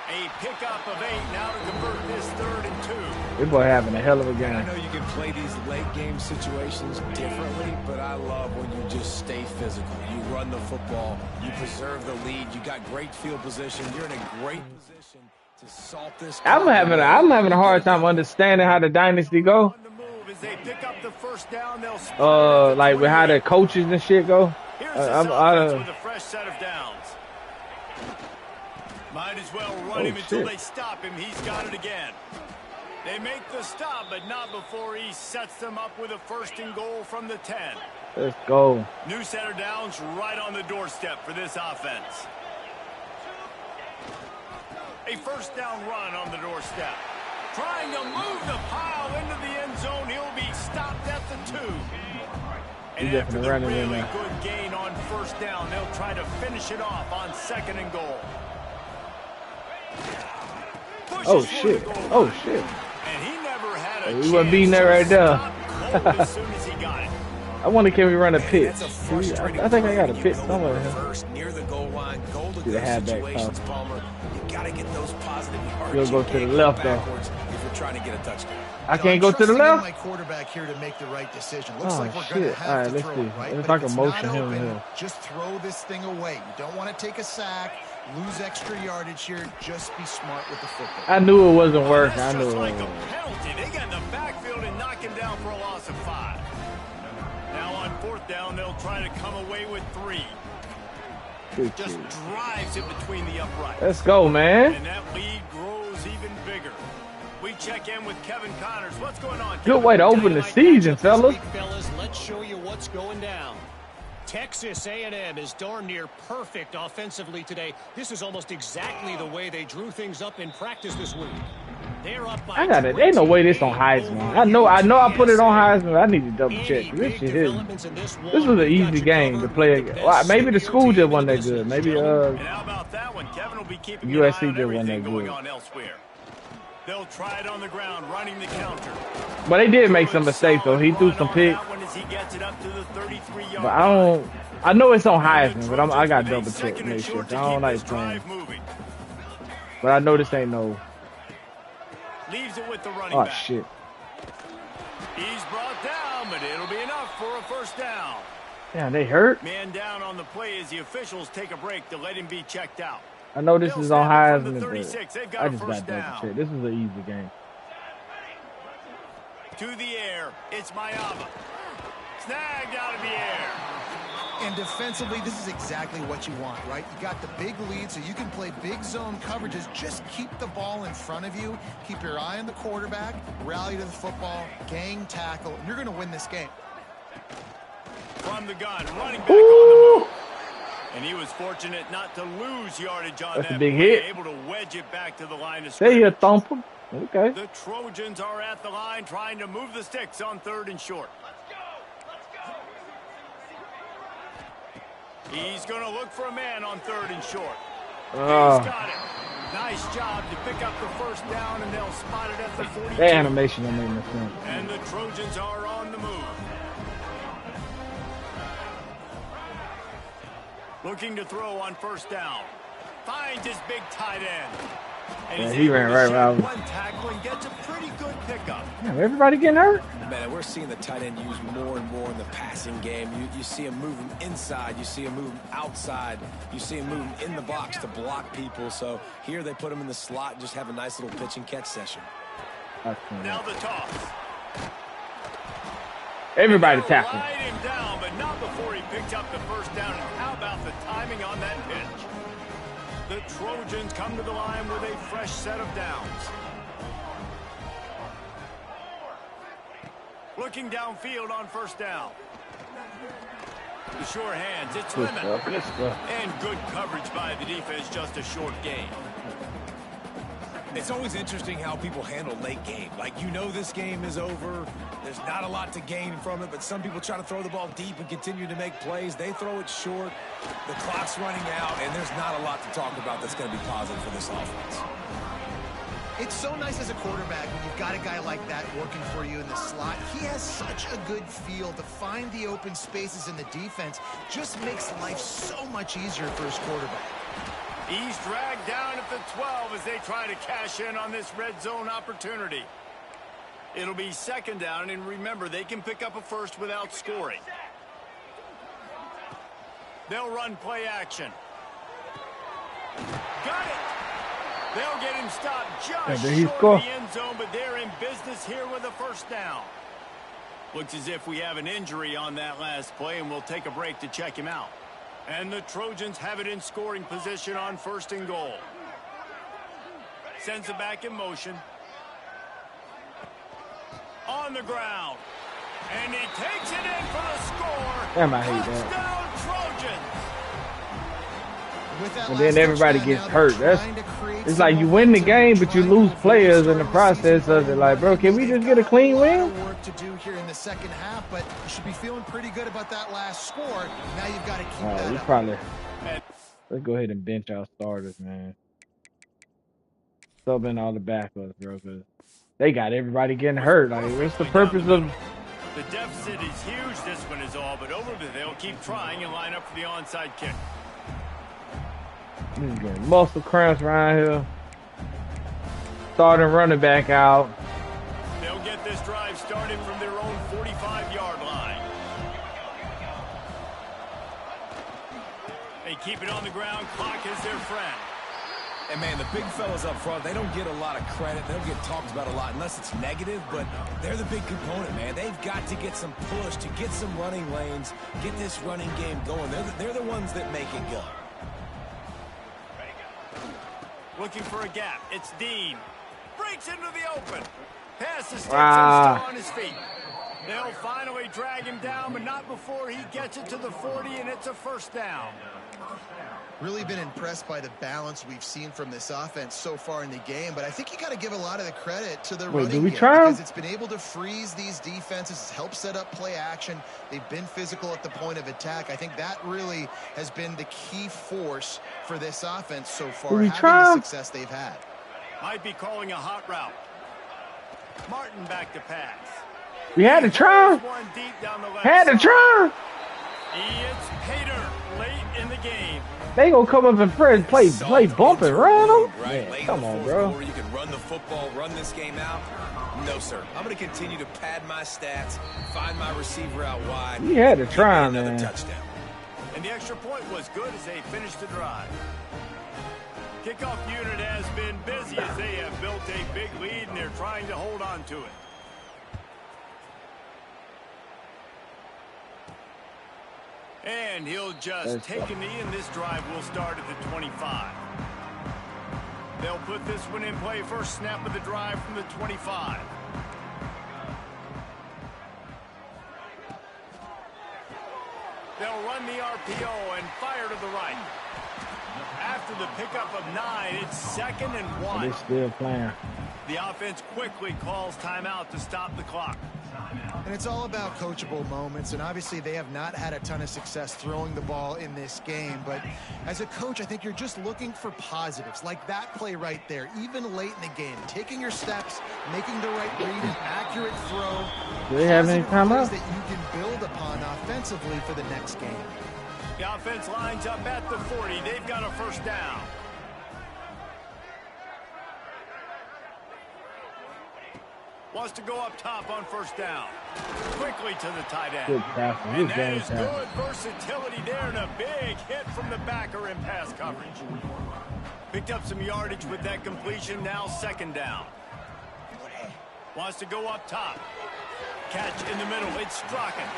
A pickup of 8 now to convert this 3rd and 2. This boy having a hell of a And I game. know you can play these late game situations differently, but I love when you just stay physical. You run the football, you preserve the lead, you got great field position, you're in a great position to salt this. I'm having a hard time understanding how the Dynasty go. On the move as they pick up the first down, they'll spot it at the Like with how the 28. coaches and shit go. Here's this offense with a fresh set of downs. Might as well run him until shit. they stop him. He's got it again. They make the stop, but not before he sets them up with a 1st and goal from the 10. Let's go. New set of downs right on the doorstep for this offense. A first down run on the doorstep. Trying to move the pile into the end zone. He'll be stopped at the 2. And He's after definitely the running in really there. good gain on first down, they'll try to finish it off on 2nd and goal. Pushes Oh, for shit. the goal Oh, line. shit. And he never had a He chance. wasn't beating that to right there. stop cold as soon as he got it. I wonder, can we run a Man, pitch? that's a frustrating I think I got a play. pitch You go somewhere. reverse near the goal line, goal to See the go halfback situations, toss. Palmer. You got to get those positive yards. You'll go You to the can't left, though. backwards if you're trying to get a touchdown. I can't go to the trusting in left? my quarterback here to make the right decision. Looks Oh, like we're going to shit. have All right, to let's throw see. it, right? If But I if can it's motion not him open, here. just throw this thing away. You don't want to take a sack, lose extra yardage here. Just be smart with the football. I knew it wasn't Oh, working. that's I knew just it like wasn't a working. penalty. They got in the backfield and knock him down for a loss of 5. Now on 4th down, they'll try to come away with 3. Good Just kid. drives it between the uprights. Let's go, man. And that lead grows even bigger. We check in with Kevin Connors. What's going on, Good Kevin? way to open the Dynamite season, matchup this fellas. week, fellas. Let's show you what's going down. Texas A&M is darn near perfect offensively today. This is almost exactly the way they drew things up in practice this week. They're up by I got it. Ain't no way this on 28 Heisman. over I know I put it on UTSA. Heisman. I need to double Any check. This big shit is. developments in this This was one, an we've got easy you game to covered play. with the Well, best maybe the studio school team just in wasn't the that good. business, Maybe And how about that one? Kevin will be keeping an eye USC on just wasn't everything that going good. on elsewhere. They'll try it on the ground, running the counter. But they did make Good, some mistakes though. solid He threw run some on picks. that one as he gets it up to the 33-yard But I don't. I know it's on line. Heisman, but I got double check to Second and make sure. short to I don't keep like this playing. drive moving. But I know this ain't no. Leaves it with the running Oh back. shit. He's brought down, but it'll be enough for a first down. Damn, they hurt. Man down on the play as the officials take a break to let him be checked out. I know this They'll is on snap it from the Heisman, 36. They've but got I a just first got double down. check. This is an easy game. To the air, it's Mayava. Snagged out of the air. And defensively, this is exactly what you want, right? You got the big lead, so you can play big zone coverages. Just keep the ball in front of you. Keep your eye on the quarterback. Rally to the football. Gang tackle. And you're going to win this game. From the gun, running back on the move. And he was fortunate not to lose yardage on That's that. a big hit. Able to wedge it back to the line of There you scrimmage. thump him. Okay. The Trojans are at the line trying to move the sticks on 3rd and short. He's going to look for a man on 3rd and short. He's got it. Nice job to pick up the first down, and they'll spot it at the 42. That animation don't make no sense. And the Trojans are on the move. Looking to throw on 1st down. Finds his big tight end. And Yeah, he's he ran right around. one tackle and gets a pretty good pickup. Damn, everybody getting hurt? Man, we're seeing the tight end used more and more in the passing game. You see him moving inside. You see him moving outside. You see him moving in the box to block people. So here they put him in the slot and just have a nice little pitch and catch session. Now the toss. Everybody tackling. Slide him down, but not before he picked up the first down. And how about the timing on that pitch? The Trojans come to the line with a fresh set of downs. Looking downfield on 1st down. The sure hands, it's Good Lemon. stuff, good stuff. And good coverage by the defense, just a short gain. It's always interesting how people handle late game. Like, you know this game is over. There's not a lot to gain from it, but some people try to throw the ball deep and continue to make plays. They throw it short. The clock's running out, and there's not a lot to talk about that's going to be positive for this offense. It's so nice as a quarterback when you've got a guy like that working for you in the slot. He has such a good feel to find the open spaces in the defense. Just makes life so much easier for his quarterback. He's dragged down at the 12 as they try to cash in on this red zone opportunity. It'll be 2nd down, and remember, they can pick up a first without scoring. They'll run play action. Got it! They'll get him stopped just short of the end zone, but they're in business here with a 1st down. Looks as if we have an injury on that last play, and we'll take a break to check him out. And the Trojans have it in scoring position on 1st and goal. Sends it back in motion. On the ground. And he takes it in for the score. Damn, I hate that. Touchdown, Trojans. And then everybody gets hurt. It's like you win the game, but you lose players in the process of it. Like, bro, can we just get a clean win? Work to do here in the 2nd half, but you should be feeling pretty good about that last score. Now you've got to keep that up. Probably. Let's go ahead and bench our starters, man. Sub in all the backups, bro, because they got everybody getting hurt. Like, what's the purpose of? The deficit is huge. This one is all but over, but they'll keep trying and line up for the onside kick. He's getting muscle cramps around here. Starting running back out. They'll get this drive started from their own 45-yard line. They keep it on the ground. Clock is their friend. And, man, the big fellas up front, they don't get a lot of credit. They don't get talked about a lot unless it's negative, but they're the big component, man. They've got to get some push, to get some running lanes, get this running game going. They're the ones that make it go. Looking for a gap. It's Dean. Breaks into the open. Passes still on his feet. They'll finally drag him down, but not before he gets it to the 40, and it's a 1st down. Really been impressed by the balance we've seen from this offense so far in the game, but I think you got to give a lot of the credit to the running game because it's been able to freeze these defenses, it's helped set up play action. They've been physical at the point of attack. I think that really has been the key force for this offense so far, having the success they've had. Might be calling a hot route. Martin back to pass. We had to try. Had to try. It's Pater late in the game. They gonna come up and play bump and run them? Right, Man, come on, bro. You can run the football, run this game out. No, sir. I'm going to continue to pad my stats, find my receiver out wide. You had to try, man. Touchdown. And the extra point was good as they finished the drive. Kickoff unit has been busy as they have built a big lead, and they're trying to hold on to it. And he'll just take a knee, and this drive will start at the 25. They'll put this one in play. First snap of the drive from the 25. They'll run the RPO and fire to the right. After the pickup of 9, it's 2nd and 1. They're still playing. The offense quickly calls timeout to stop the clock. And it's all about coachable moments, and obviously they have not had a ton of success throwing the ball in this game, but as a coach, I think you're just looking for positives, like that play right there, even late in the game, taking your steps, making the right read, an accurate throw. Do they have any timeouts that you can build upon offensively for the next game? The offense lines up at the 40. They've got a first down. Wants to go up top on first down. Quickly to the tight end. Good passing. And that is good versatility there, and a big hit from the backer in pass coverage. Picked up some yardage with that completion. Now 2nd down. Wants to go up top. Catch in the middle. It's Strachan.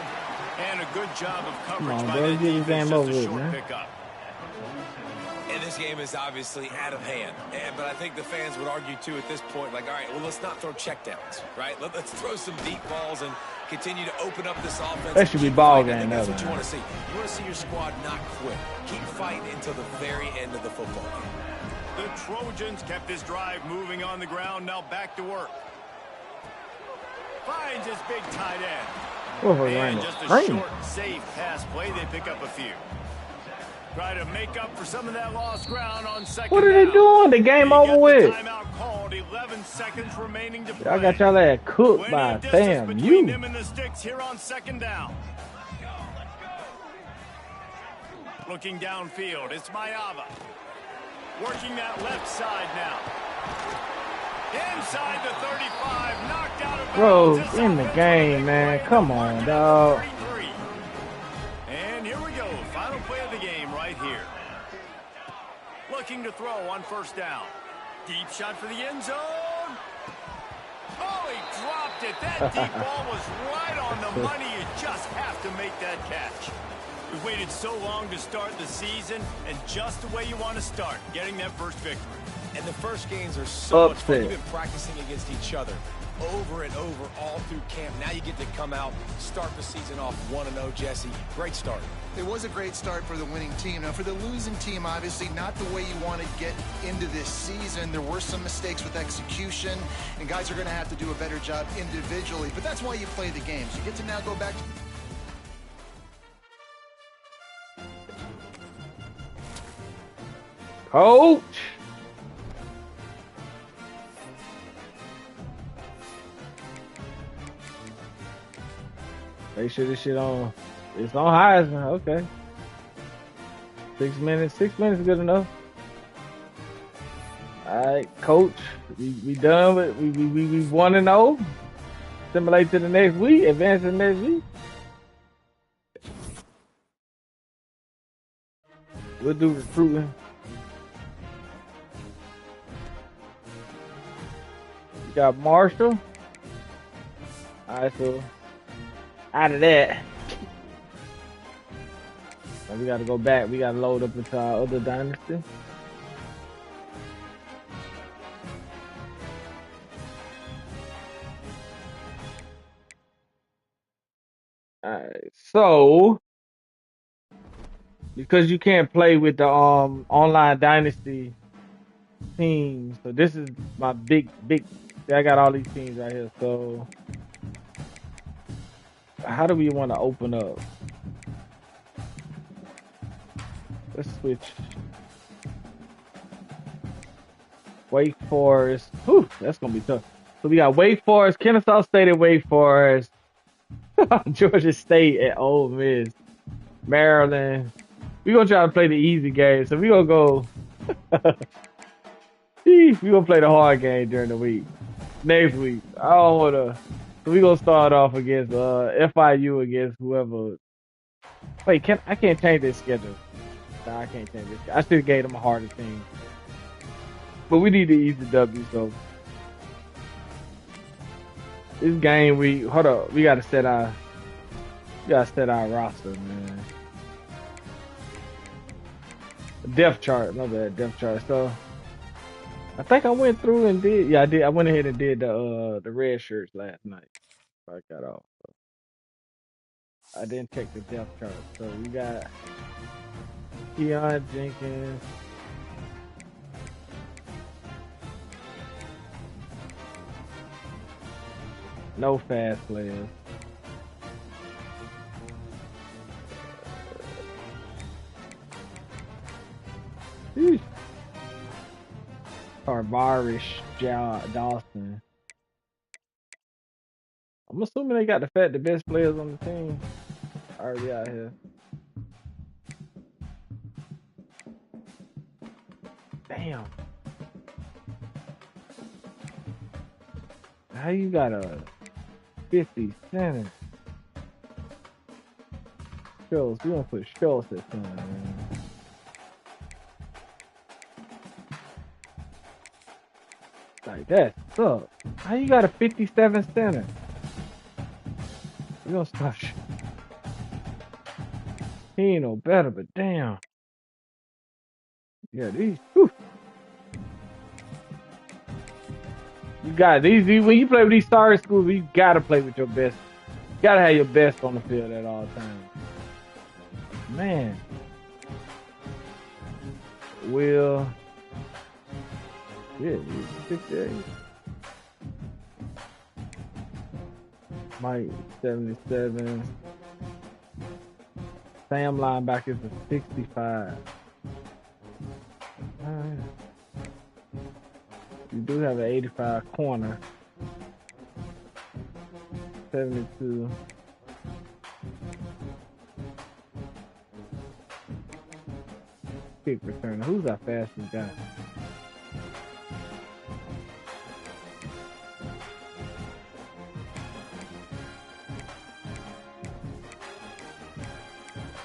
And a good job of coverage by the defense. Just a short pickup. And this game is obviously out of hand. But I think the fans would argue, too, at this point, like, all right, well, let's not throw checkdowns, right? Let's throw some deep balls and continue to open up this offense. That should be ball game. That's what you want to see. You want to see your squad not quit. Keep fighting until the very end of the football game. The Trojans kept this drive moving on the ground. Now back to work. Finds his big tight end. And just a short, safe pass play. They pick up a few. Try to make up for some of that lost ground on 2nd down. What are they doing? The game over with. Timeout called. 11 seconds remaining to play. I got y'all at cooked by Sam. You. Them and the sticks here on 2nd down. Looking downfield, it's Mayava. Working that left side now. Inside the 35, knocked out of bounds. Bro, in the game, man. Come on, dog. And here we go. Final play of the game right here. Looking to throw on first down. Deep shot for the end zone. Oh, he dropped it. That deep ball was right on the money. You just have to make that catch. We've waited so long to start the season, and just the way you want to start, getting that first victory. And the first games are so much fun. You've been practicing against each other over and over all through camp. Now you get to come out, start the season off 1-0, Jesse. Great start. It was a great start for the winning team. Now, for the losing team, obviously not the way you want to get into this season. There were some mistakes with execution, and guys are going to have to do a better job individually. But that's why you play the games. You get to now go back to... Coach. Make sure this shit on. It's on Heisman. Okay. 6 minutes. 6 minutes is good enough. All right, coach. We done with. We 1-0. Simulate to the next week. Advance to the next week. We'll do recruiting. We got Marshall. All right, so out of that, now we got to go back. We got to load up into our other dynasty. All right, so because you can't play with the online dynasty teams, so this is my big. I got all these teams right here. So how do we want to open up? Let's switch. Wake Forest. Whew, that's gonna be tough. So we got Wake Forest, Kennesaw State at Wake Forest, Georgia State at Ole Miss, Maryland. We gonna try to play the easy game. So we gonna go. We gonna play the hard game during the week. Next week, I don't wanna. So we gonna start off against FIU against whoever. Wait, I can't change this schedule. Nah, I can't change this. I still gave them a harder team. But we need to ease the W, so this game we gotta set our roster, man. Depth chart, my bad, depth chart. So I think I went through and did. Yeah, I did. I went ahead and did the red shirts last night. I got off. I didn't check the depth chart. So we got Keon Jenkins. No fast players. Tarvarish Dawson. I'm assuming they got the best players on the team already out here. Damn. How you got a 50 center? Schultz, you don't put Schultz at center, man. Like that sucks. How you got a 57 center? You don't stop. He ain't no better, but damn. Yeah, these. Whew. You got these. When you play with these sorry schools, you gotta play with your best. You gotta have your best on the field at all times. Man. Will. Yeah, he's 68. Mike 77. Sam linebackers is 65. You do have an 85 corner. 72. Kick returner. Who's our fastest guy?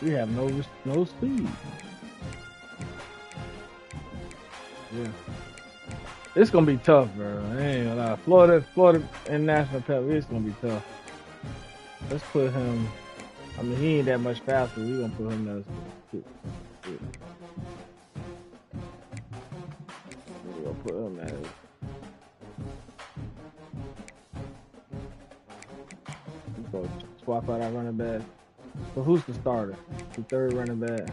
We have no speed. Yeah. It's gonna be tough, bro. I ain't gonna lie. Florida International Pep, it's gonna be tough. Let's put him. I mean, he ain't that much faster. We gonna put him as. We gonna put him as. We gonna swap out our running back. So who's the starter? The third running back.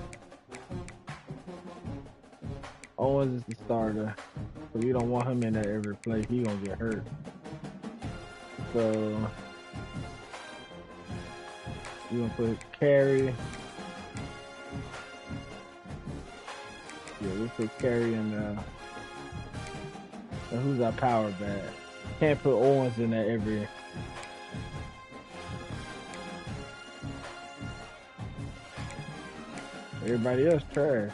Owens is the starter. So we don't want him in there every play. He gonna get hurt. So we gonna put Carey. Yeah, we put Carey in there. And who's our power back? Can't put Owens in there every. Everybody else trash.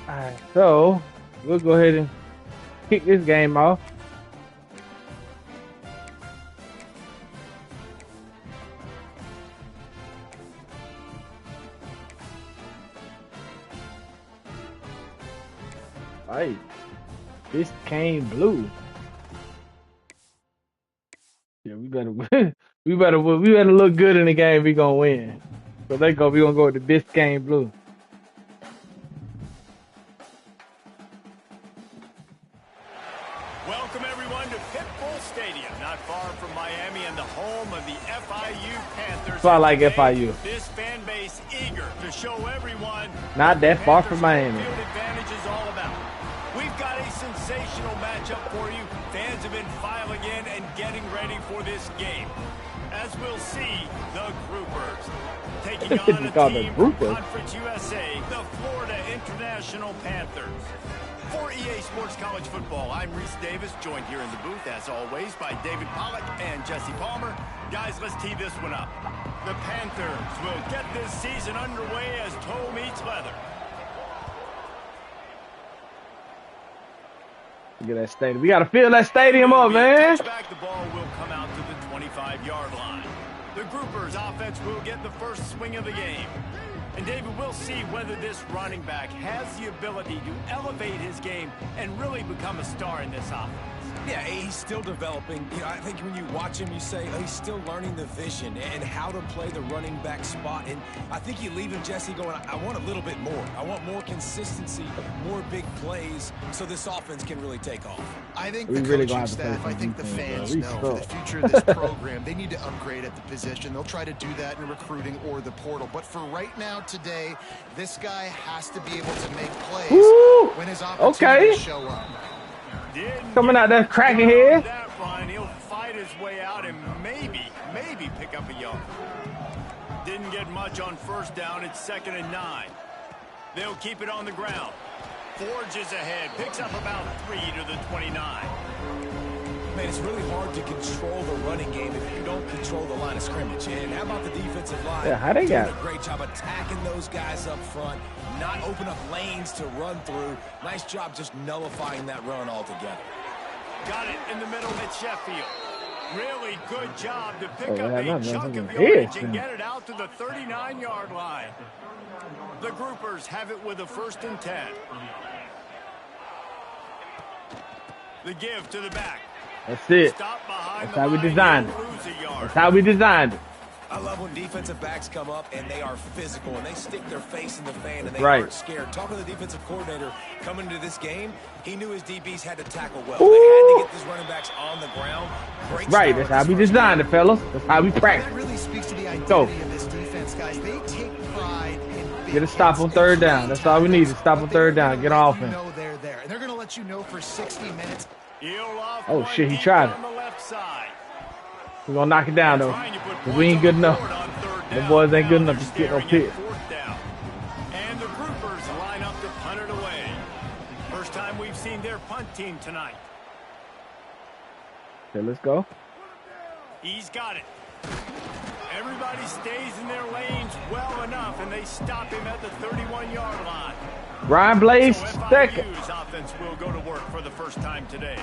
Alright, so we'll go ahead and kick this game off. Hey, this came blue. Yeah, we better look good in the game. We gonna win. So we gonna go with the Biscayne blue. Welcome everyone to Pitbull Stadium, not far from Miami and the home of the FIU Panthers. So I like FIU. This fan base eager to show everyone not that far from Miami. Field advantage is all about. We've got a sensational matchup for you. Fans have been filing in and getting ready for this game. As we'll see, the Groupers taking on a team from Conference USA, the Florida International Panthers. For EA Sports College Football, I'm Reese Davis, joined here in the booth, as always, by David Pollack and Jesse Palmer. Guys, let's tee this one up. The Panthers will get this season underway as toe meets leather. Look at that stadium. We got to fill that stadium up, man. Back, the ball will come out to the 25-yard line. The Groupers' offense will get the first swing of the game. And David, we'll see whether this running back has the ability to elevate his game and really become a star in this offense. Yeah, he's still developing. You know, I think when you watch him, you say, oh, he's still learning the vision and how to play the running back spot. And I think you leave him, Jesse, going, I want a little bit more. I want more consistency, more big plays, so this offense can really take off. I think We the really coaching gonna have to staff, play I think the some defense, fans bro. know for the future of this program, they need to upgrade at the position. They'll try to do that in recruiting or the portal. But for right now, today, this guy has to be able to make plays Woo! when his opportunities show up. Coming out there cracking head. That run, he'll fight his way out and maybe pick up a yard. Didn't get much on first down. It's 2nd and 9. They'll keep it on the ground. Forges ahead, picks up about 3 to the 29. Man, it's really hard to control the running game if you don't control the line of scrimmage. And how about the defensive line? Yeah, how they doing got a great job attacking those guys up front, not open up lanes to run through. Nice job just nullifying that run altogether. Got it in the middle at Sheffield. Really good job to pick up yeah, a chunk of here, yardage and get it out to the 39-yard line. The Groupers have it with a 1st and 10. The give to the back. That's it. Stop behind That's the how we line, designed he'll it. lose a yard. That's how we designed it. I love when defensive backs come up and they are physical and they stick their face in the fan and they Right. aren't scared. Talking to the defensive coordinator coming into this game, he knew his DBs had to tackle well. Ooh. They had to get these running backs on the ground. Great Right, start that's how this we first designed it, fellas. That's how we That practice. really speaks to the identity Go. of this defense, guys. They take pride in big Get a stop hits on third and down. That's all we need, a stop on but third they're down. gonna Get let on you offense. know they're there. And they're going to let you know for 60 minutes. Oh, shit, he tried it. On the left side. We're going to knock it down, though. Trying to put Because we ain't good points on enough. the board on third The down. boys ain't good Now enough to they're get no staring pick. at 4th down. And the Groupers line up to punt it away. First time we've seen their punt team tonight. Okay, let's go. He's got it. Everybody stays in their lanes well enough, and they stop him at the 31-yard line. Ryan Blaze, So second. FIU's offense will go to work for the first time today.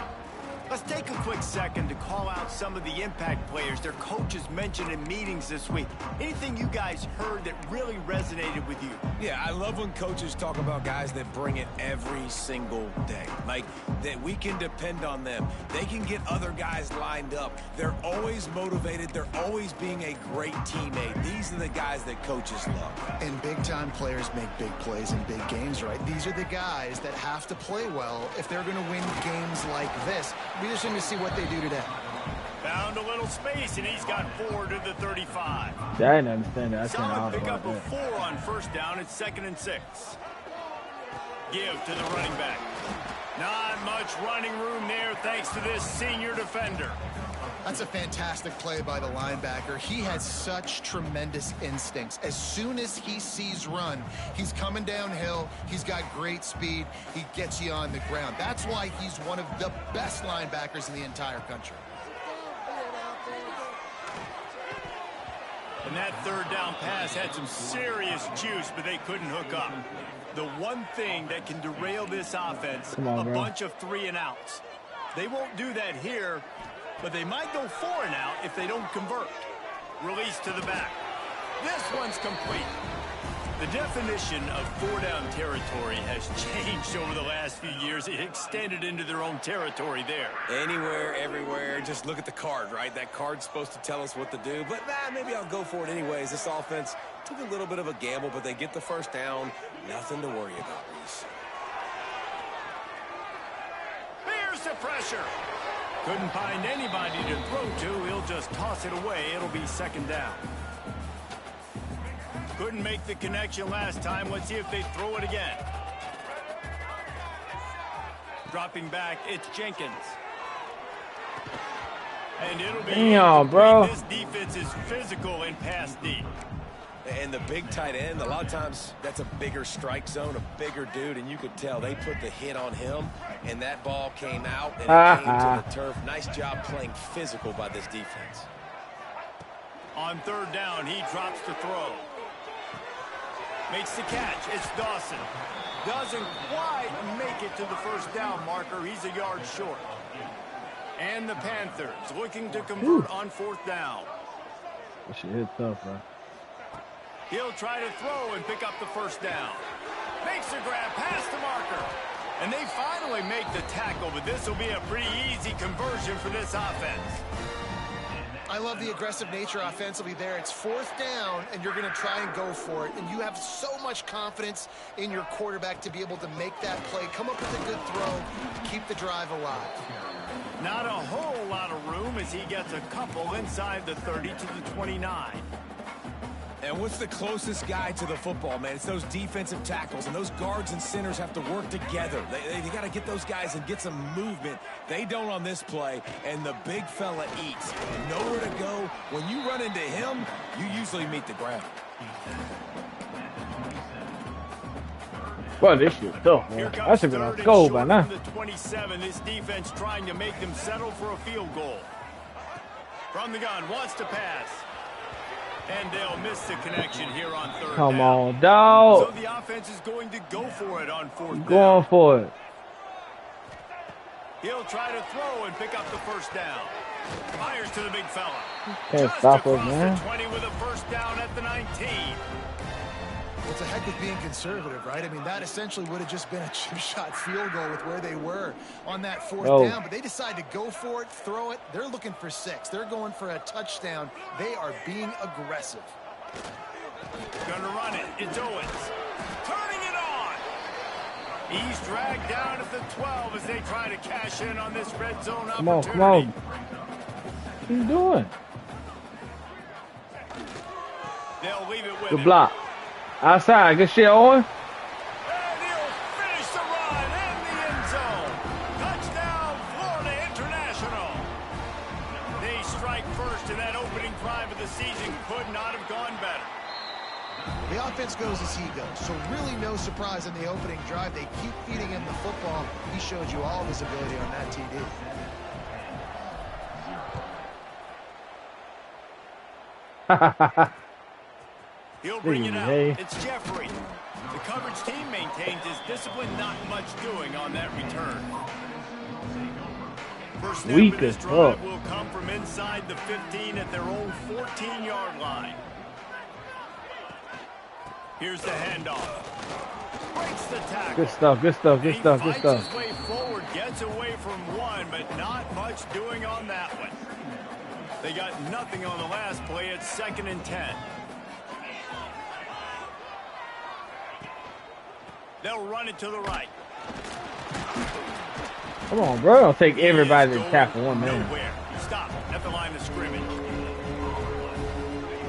Let's take a quick second to call out some of the impact players their coaches mentioned in meetings this week. Anything you guys heard that really resonated with you? Yeah, I love when coaches talk about guys that bring it every single day. Like, that we can depend on them. They can get other guys lined up. They're always motivated. They're always being a great teammate. These are the guys that coaches love. And big-time players make big plays in big games, right? These are the guys that have to play well if they're going to win games like this. We just need to see what they do today. Found a little space, and he's got 4 to the 35. Yeah, I didn't understand that. I Solid can't pickup about of that. 4 on first down. It's 2nd and 6. Give to the running back. Not much running room there thanks to this senior defender. That's a fantastic play by the linebacker. He has such tremendous instincts. As soon as he sees run, he's coming downhill. He's got great speed. He gets you on the ground. That's why he's one of the best linebackers in the entire country. And that third down pass had some serious juice, but they couldn't hook up. The one thing that can derail this offense, Come on, a bro. bunch of 3 and outs. They won't do that here, but they might go 4 and out if they don't convert. Release to the back. This one's complete. The definition of 4-down territory has changed over the last few years. It extended into their own territory there. Anywhere, everywhere, just look at the card, right? That card's supposed to tell us what to do, but maybe I'll go for it anyways. This offense took a little bit of a gamble, but they get the first down. Nothing to worry about, Reese. Here's the pressure. Couldn't find anybody to throw to. He'll just toss it away. It'll be 2nd down. Couldn't make the connection last time. Let's see if they throw it again. Dropping back, it's Jenkins. And it'll be Damn, bro. This defense is physical in pass deep. And the big tight end, a lot of times that's a bigger strike zone, a bigger dude, and you could tell they put the hit on him, and that ball came out, and it came to the turf. Nice job playing physical by this defense. On third down, he drops to throw. Makes the catch. It's Dawson. Doesn't quite make it to the first down marker. He's a yard short. And the Panthers looking to convert on 4th down. That shit hit tough, bro. He'll try to throw and pick up the first down. Makes the grab past the marker. And they finally make the tackle, but this will be a pretty easy conversion for this offense. I love the aggressive nature offensively there. It's 4th down, and you're going to try and go for it. And you have so much confidence in your quarterback to be able to make that play, come up with a good throw, keep the drive alive. Not a whole lot of room as he gets a couple inside the 30 to the 29. And what's the closest guy to the football, man? It's those defensive tackles, and those guards and centers have to work together. They got to get those guys and get some movement. They don't on this play, and the big fella eats. Nowhere to go. When you run into him, you usually meet the ground. Well, this shit tough, man. I should have been on goal by now. The 27, this defense trying to make them settle for a field goal. From the gun, wants to pass. And they'll miss the connection here on 3rd down. Come on, dog. So the offense is going to go for it on 4th down. Going for it. He'll try to throw and pick up the 1st down. Fires to the big fella. Can't stop us, Just man. across the 20 with a 1st down at the 19. It's a heck of being conservative, right? I mean, that essentially would have just been a chip shot field goal with where they were on that 4th down. But they decide to go for it, throw it. They're looking for 6. They're going for a touchdown. They are being aggressive. Gonna run it. It's Owens. Turning it on. He's dragged down at the 12 as they try to cash in on this red zone opportunity. Come on. What are you doing? They'll leave it with Good him. block. Outside. Good shit, Owen. And he'll finish the run in the end zone. Touchdown, Florida International. They strike first, and that opening drive of the season could not have gone better. The offense goes as he goes, so really no surprise in the opening drive. They keep feeding him the football. He showed you all of his ability on that TD. He'll bring it out. It's Jeffrey. The coverage team maintains his discipline, not much doing on that return. First snap of this drive will come from inside the 15 at their own 14-yard line. Here's the handoff. Breaks the tackle. Good stuff, good stuff, good stuff, good stuff. His way forward, gets away from one, but not much doing on that one. They got nothing on the last play. It's 2nd and 10. They'll run it to the right. Come on, bro. Don't take everybody to tackle one man. Nowhere. Stop at the line of scrimmage.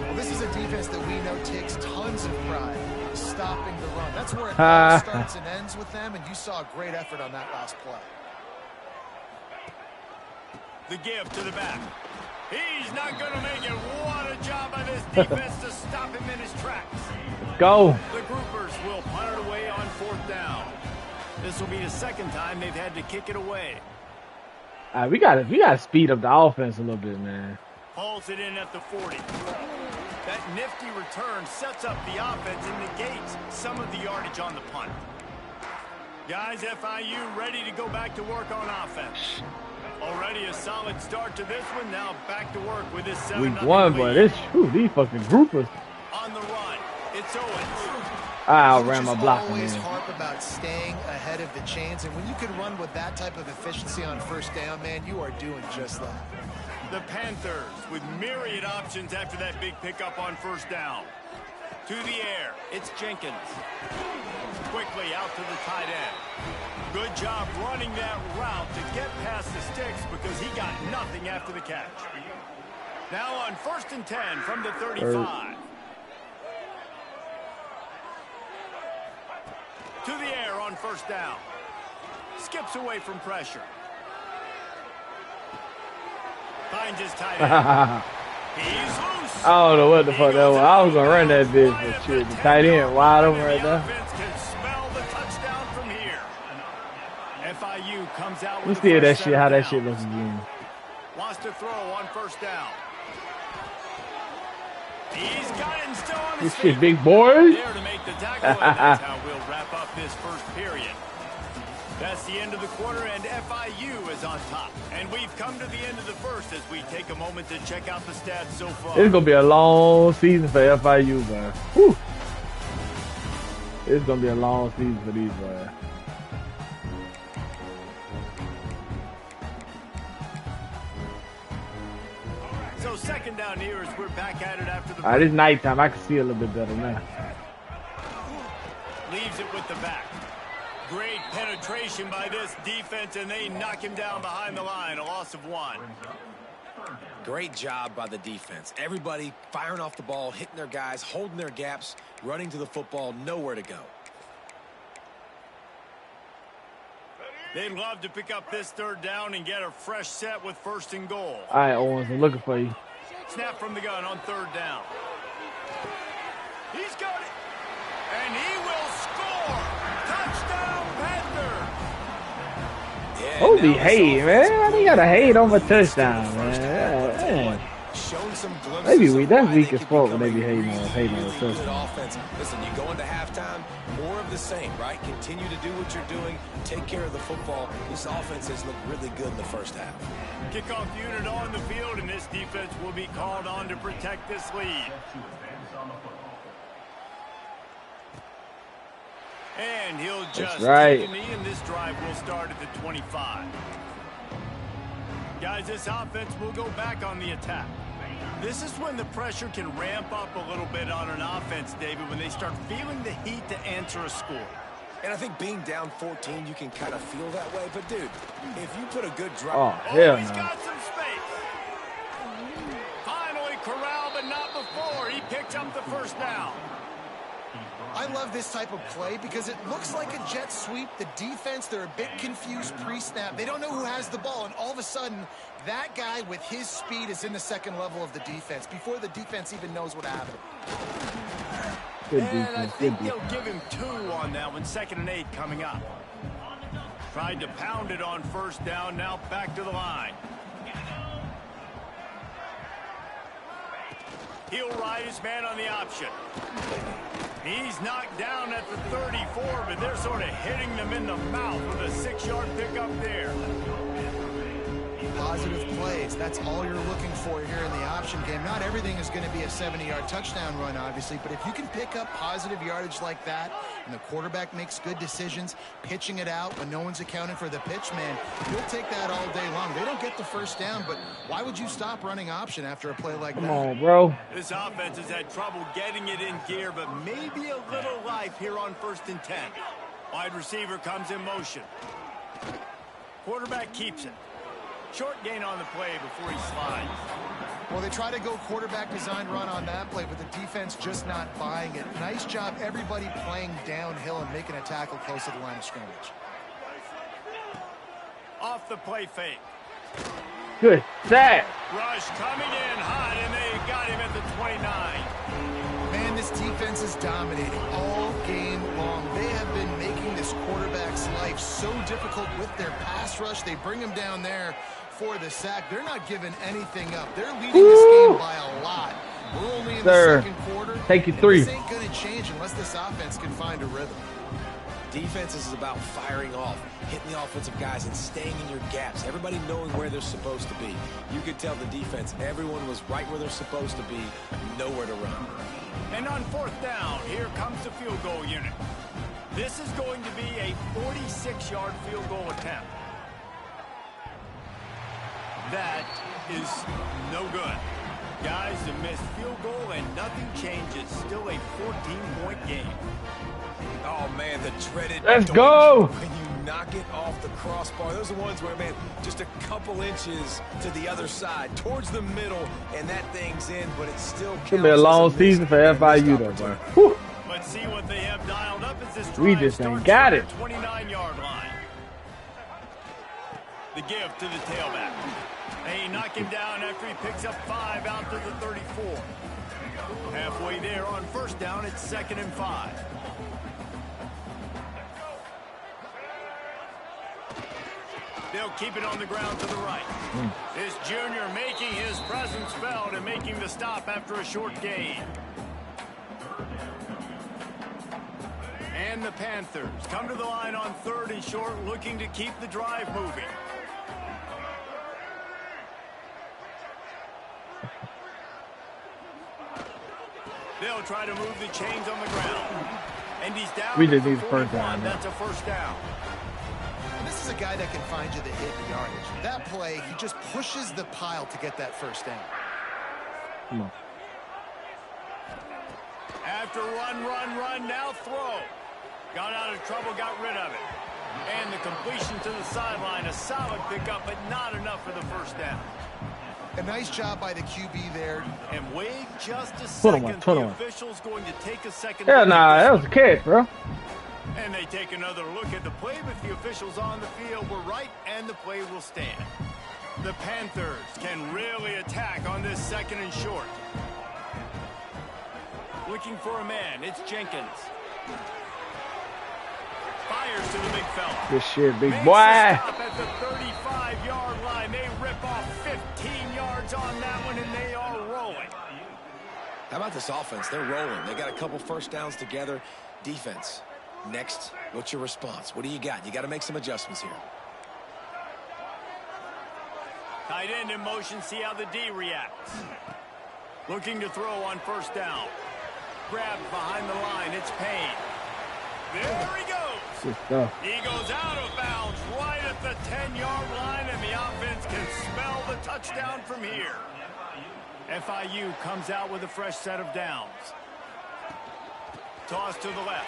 Well, this is a defense that we know takes tons of pride stopping the run. That's where it all starts and ends with them, and you saw a great effort on that last play. The give to the back. He's not going to make it. What a job by this defense to stop him in his tracks. Go. The groupers will punt it away on 4th down. This will be the 2nd time they've had to kick it away. We gotta speed up the offense a little bit, man. Hauls it in at the 40. That nifty return sets up the offense and negates some of the yardage on the punt. Guys, FIU ready to go back to work on offense. Already a solid start to this one. Now back to work with this 7-0 Week 1, but these fucking groupers. On the run, it's Owens. I outran my block. Always harp about staying ahead of the chains, and when you can run with that type of efficiency on 1st down, man, you are doing just that. The Panthers with myriad options after that big pickup on 1st down. To the air, it's Jenkins. Quickly out to the tight end. Good job running that route to get past the sticks because he got nothing after the catch. Now on 1st and 10 from the 35. To the air on 1st down. Skips away from pressure. Finds his tight end. He's loose. I don't know what the fuck that was. I was gonna run that bitch, but shit, the tight end wide open right now. Can smell the touchdown from here. FIU comes out with Let's see that shit, how that shit looks again. Wants to throw on 1st down. He's got it still on his This feet. shit, big boys. There to make the tackle, and that's how we'll wrap up this 1st period. That's the end of the quarter, and FIU is on top. And we've come to the end of the 1st as we take a moment to check out the stats so far. It's gonna be a long season for FIU, man. Whew. It's gonna be a long season for these, man. second down here as we're back at it after the All right, break. it's nighttime. I can see a little bit better now. Leaves it with the back. Great penetration by this defense, and they knock him down behind the line. A loss of 1. Great job by the defense. Everybody firing off the ball, hitting their guys, holding their gaps, running to the football, nowhere to go. They'd love to pick up this third down and get a fresh set with 1st and goal. All right, Owens, I'm looking for you. Snap from the gun on 3rd down. He's got it. And he will score. Touchdown, Panther. Yeah, Holy hate, man. They got a hate on a touchdown, man. Maybe that's weak as fuck when they be hating on a touchdown. Listen, you go into halftime, more of the same, right? Continue to do what you're doing, take care of the football. This offense has looked really good in the first half. Kickoff unit on the field, and this defense will be called on to protect this lead. And he'll just take a knee, and this drive will start at the 25. Guys, this offense will go back on the attack. This is when the pressure can ramp up a little bit on an offense, David, when they start feeling the heat to answer a score. And I think being down 14, you can kind of feel that way. But, dude, if you put a good drive... Oh, hell he's no. got some space. Finally corralled, but not before. He picks up the 1st down. I love this type of play because it looks like a jet sweep. The defense, they're a bit confused pre-snap. They don't know who has the ball, and all of a sudden, that guy with his speed is in the 2nd level of the defense before the defense even knows what happened. Good And I defense, think good they'll defense. give him 2 on that one. 2nd and 8 coming up. Tried to pound it on 1st down. Now back to the line. He'll ride his man on the option. He's knocked down at the 34, but they're sort of hitting them in the mouth with a 6-yard pickup there. Positive plays. That's all you're looking for here in the option game. Not everything is going to be a 70-yard touchdown run, obviously, but if you can pick up positive yardage like that and the quarterback makes good decisions, pitching it out when no one's accounting for the pitch, man, you'll take that all day long. They don't get the 1st down, but why would you stop running option after a play like that? Come on, bro. This offense has had trouble getting it in gear, but maybe a little life here on 1st and 10. Wide receiver comes in motion. Quarterback keeps it. Short gain on the play before he slides. Well, they try to go quarterback design run on that play, but the defense just not buying it. Nice job, everybody playing downhill and making a tackle close to the line of scrimmage. Off the play fake. Good sack. Rush coming in hot, and they got him at the 29. Man, this defense is dominating all game long. They have been making this quarterback's life so difficult with their pass rush. They bring him down there for the sack. They're not giving anything up. They're leading this game by a lot. We're only in the 2nd quarter. Take you 3. This ain't going to change unless this offense can find a rhythm. Defense is about firing off, hitting the offensive guys and staying in your gaps. Everybody knowing where they're supposed to be. You could tell the defense, everyone was right where they're supposed to be, nowhere to run. And on 4th down, here comes the field goal unit. This is going to be a 46-yard field goal attempt. That is no good. Guys, a missed field goal and nothing changes. Still a 14-point game. Oh, man, the dreaded... Let's go! When you knock it off the crossbar, those are the ones where, man, just a couple inches to the other side, towards the middle, and that thing's in, but it still counts. Should be a long season for FIU, though, bro. Whew. Let's see what they have dialed up as this drive We just ain't got it. 29-yard line. The give to the tailback. They knock him down after he picks up 5 out to the 34. Halfway there on 1st down, it's 2nd and 5. They'll keep it on the ground to the right. This junior making his presence felt and making the stop after a short gain. And the Panthers come to the line on 3rd and short, looking to keep the drive moving. They'll try to move the chains on the ground. And he's down. We just need the 1st down. That's a 1st down. And this is a guy that can find you the hidden yardage. That play, he just pushes the pile to get that 1st down. Come on. After run, now throw. Got out of trouble, got rid of it. And the completion to the sideline, a solid pickup, but not enough for the first down. A nice job by the QB there. And wait just a second. The official's going to take a second. Hell nah, that was a catch, bro. And they take another look at the play with the officials on the field. We're right, and the play will stand. The Panthers can really attack on this second and short. Looking for a man, it's Jenkins. Fires to the big fella. Good shit, big Makes boy. a stop at the 35-yard line. They rip off 15 yards on that one, and they are rolling. How about this offense? They're rolling. They got a couple first downs together. Defense. Next, what's your response? What do you got? You got to make some adjustments here. Tight end in motion, see how the D reacts. Looking to throw on first down. Grabbed behind the line, it's Payne. There he goes. He goes out of bounds right at the 10-yard line, and the offense can smell the touchdown from here. FIU comes out with a fresh set of downs. Toss to the left.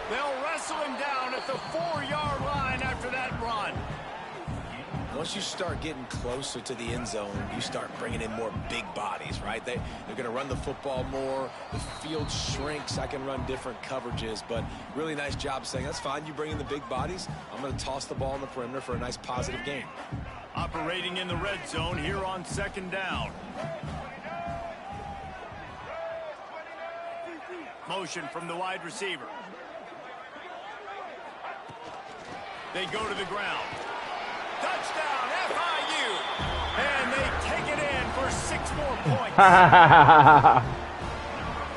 They'll wrestle him down at the 4-yard line after that run. Once you start getting closer to the end zone, you start bringing in more big bodies, right? They're going to run the football more. The field shrinks. I can run different coverages, but really nice job saying, that's fine. You bring in the big bodies. I'm going to toss the ball in the perimeter for a nice positive game. Operating in the red zone here on second down. Motion from the wide receiver. They go to the ground. Touchdown, FIU! And they take it in for 6 more points.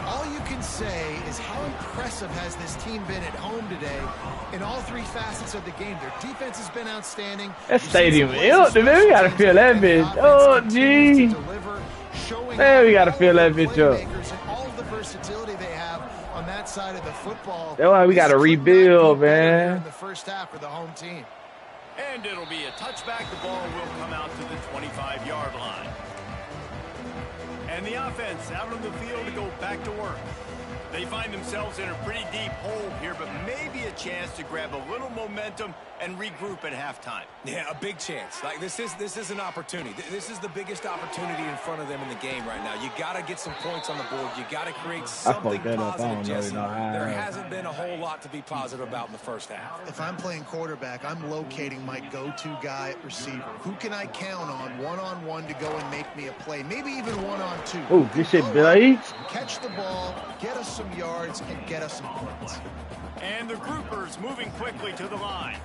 All you can say is how impressive has this team been at home today in all 3 facets of the game. Their defense has been outstanding. That stadium empty, man. We gotta feel that bitch. Oh, gee. Man, we gotta feel that bitch up. All the versatility they have on that side of the football. That's why we gotta rebuild, man. In the first half for the home team. And it'll be a touchback. The ball will come out to the 25-yard line. And the offense out on the field to go back to work. They find themselves in a pretty deep hole here, but maybe a chance to grab a little momentum and regroup at halftime. Yeah, a big chance. Like this is an opportunity. This is the biggest opportunity in front of them in the game right now. You got to get some points on the board. You got to create something positive, Jesse. There hasn't been a whole lot to be positive about in the first half. If I'm playing quarterback, I'm locating my go-to guy at receiver. Who can I count on one-on-one to go and make me a play? Maybe even one-on-two. Oh, this shit, Billy. Catch the ball, get us some yards, and get us some points. And the groupers moving quickly to the line.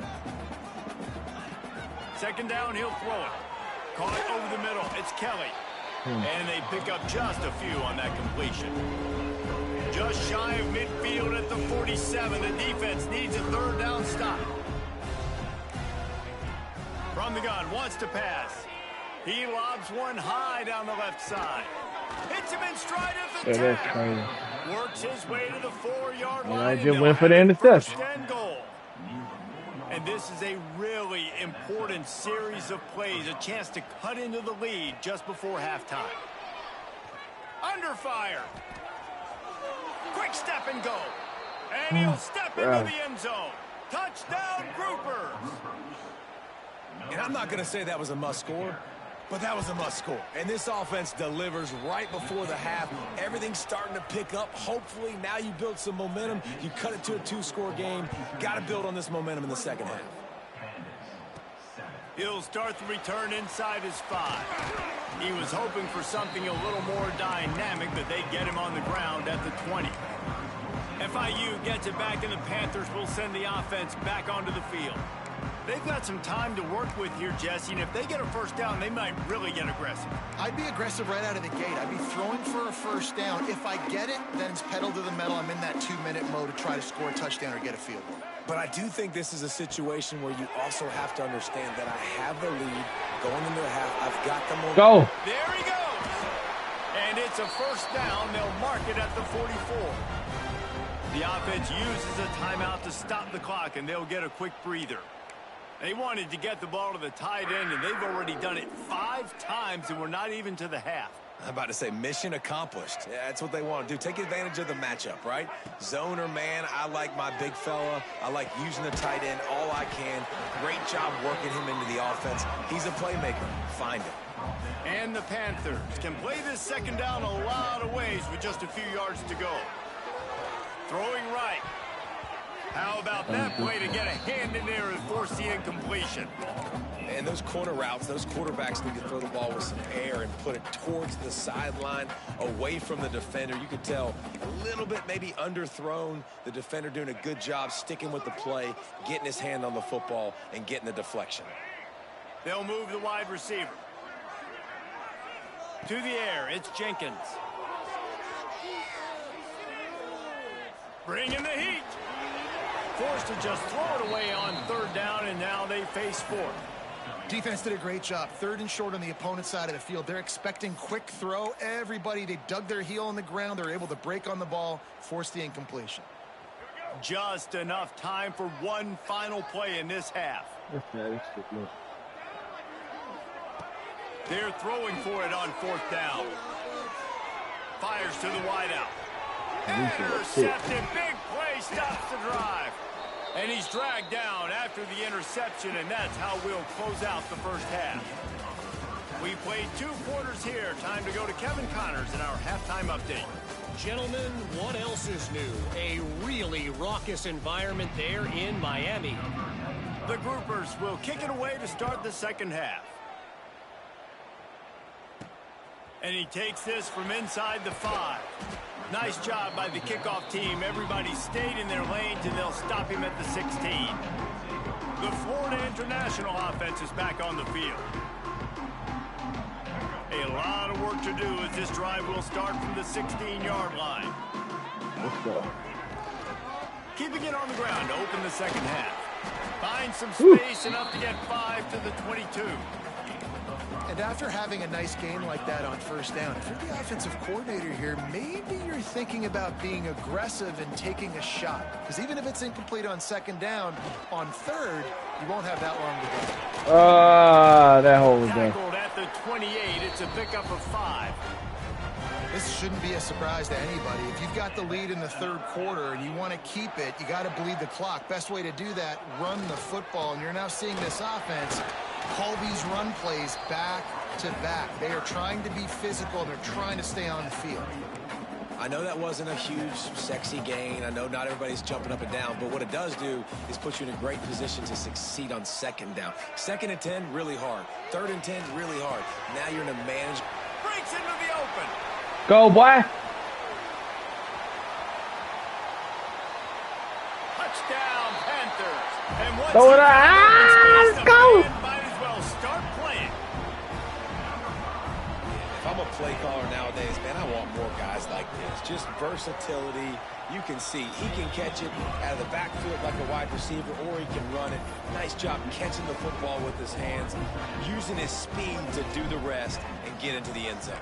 Second down, he'll throw it. Caught over the middle, it's Kelly. And they pick up just a few on that completion. Just shy of midfield at the 47. The defense needs a third down stop. From the gun, wants to pass. He lobs one high down the left side. Hits him in stride at the 10. That's crazy. Works his way to the 4-yard line. I just went for the interception. First and goal. And this is a really important series of plays, a chance to cut into the lead just before halftime. Under fire. Quick step and go. And he'll step into the end zone. Touchdown, Groupers. And I'm not going to say that was a must-score, but that was a must-score. And this offense delivers right before the half. Everything's starting to pick up. Hopefully, now you build some momentum. You cut it to a 2-score game. Got to build on this momentum in the second half. He'll start the return inside his 5. He was hoping for something a little more dynamic, but they get him on the ground at the 20. FIU gets it back, and the Panthers will send the offense back onto the field. They've got some time to work with here, Jesse, and if they get a first down, they might really get aggressive. I'd be aggressive right out of the gate. I'd be throwing for a first down. If I get it, then it's pedal to the metal. I'm in that 2-minute mode to try to score a touchdown or get a field goal. But I do think this is a situation where you also have to understand that I have the lead going into the half. I've got the momentum. Go. There he goes. And it's a first down. They'll mark it at the 44. The offense uses a timeout to stop the clock, and they'll get a quick breather. They wanted to get the ball to the tight end, and they've already done it 5 times, and we're not even to the half. I'm about to say mission accomplished. Yeah, that's what they want to do. Take advantage of the matchup, right? Zone or man, I like my big fella. I like using the tight end all I can. Great job working him into the offense. He's a playmaker. Find him. And the Panthers can play this second down a lot of ways with just a few yards to go. Throwing right. How about that play to get a hand in there and force the incompletion? And those corner routes, those quarterbacks need to throw the ball with some air and put it towards the sideline, away from the defender. You could tell a little bit maybe underthrown. The defender doing a good job sticking with the play, getting his hand on the football, and getting the deflection. They'll move the wide receiver. To the air, it's Jenkins. Bringing the heat. Forced to just throw it away on 3rd down, and now they face 4th. Defense did a great job. 3rd and short on the opponent's side of the field. They're expecting quick throw. Everybody, they dug their heel on the ground. They're able to break on the ball, force the incompletion. Just enough time for one final play in this half. They're throwing for it on 4th down. Fires to the wideout. Intercepted. Big play stops the drive. And he's dragged down after the interception, and that's how we'll close out the first half. We played 2 quarters here. Time to go to Kevin Connors in our halftime update. Gentlemen, what else is new? A really raucous environment there in Miami. The Groupers will kick it away to start the second half. And he takes this from inside the 5. Nice job by the kickoff team. Everybody stayed in their lanes, and they'll stop him at the 16. The Florida International offense is back on the field. A lot of work to do as this drive will start from the 16-yard line. Let's go. Keeping it on the ground to open the second half. Find some space enough to get 5 to the 22. And after having a nice game like that on 1st down, if you're the offensive coordinator here, maybe you're thinking about being aggressive and taking a shot. Because even if it's incomplete on 2nd down, on 3rd, you won't have that long to go. That hole was done. Tackled at the 28. It's a pickup of 5. This shouldn't be a surprise to anybody. If you've got the lead in the 3rd quarter and you want to keep it, you got to bleed the clock. Best way to do that, run the football. And you're now seeing this offense call these run plays back to back. They are trying to be physical. They're trying to stay on the field. I know that wasn't a huge, sexy gain. I know not everybody's jumping up and down, but what it does do is put you in a great position to succeed on 2nd down. 2nd and 10, really hard. 3rd and 10, really hard. Now you're in a managed. Breaks into the open. Go, boy. Touchdown, Panthers. And once Throw it out. Let's go. Might as well start playing. If I'm a play caller nowadays, man, I want more guys like this. Just versatility. You can see he can catch it out of the backfield like a wide receiver, or he can run it. Nice job catching the football with his hands, using his speed to do the rest and get into the end zone.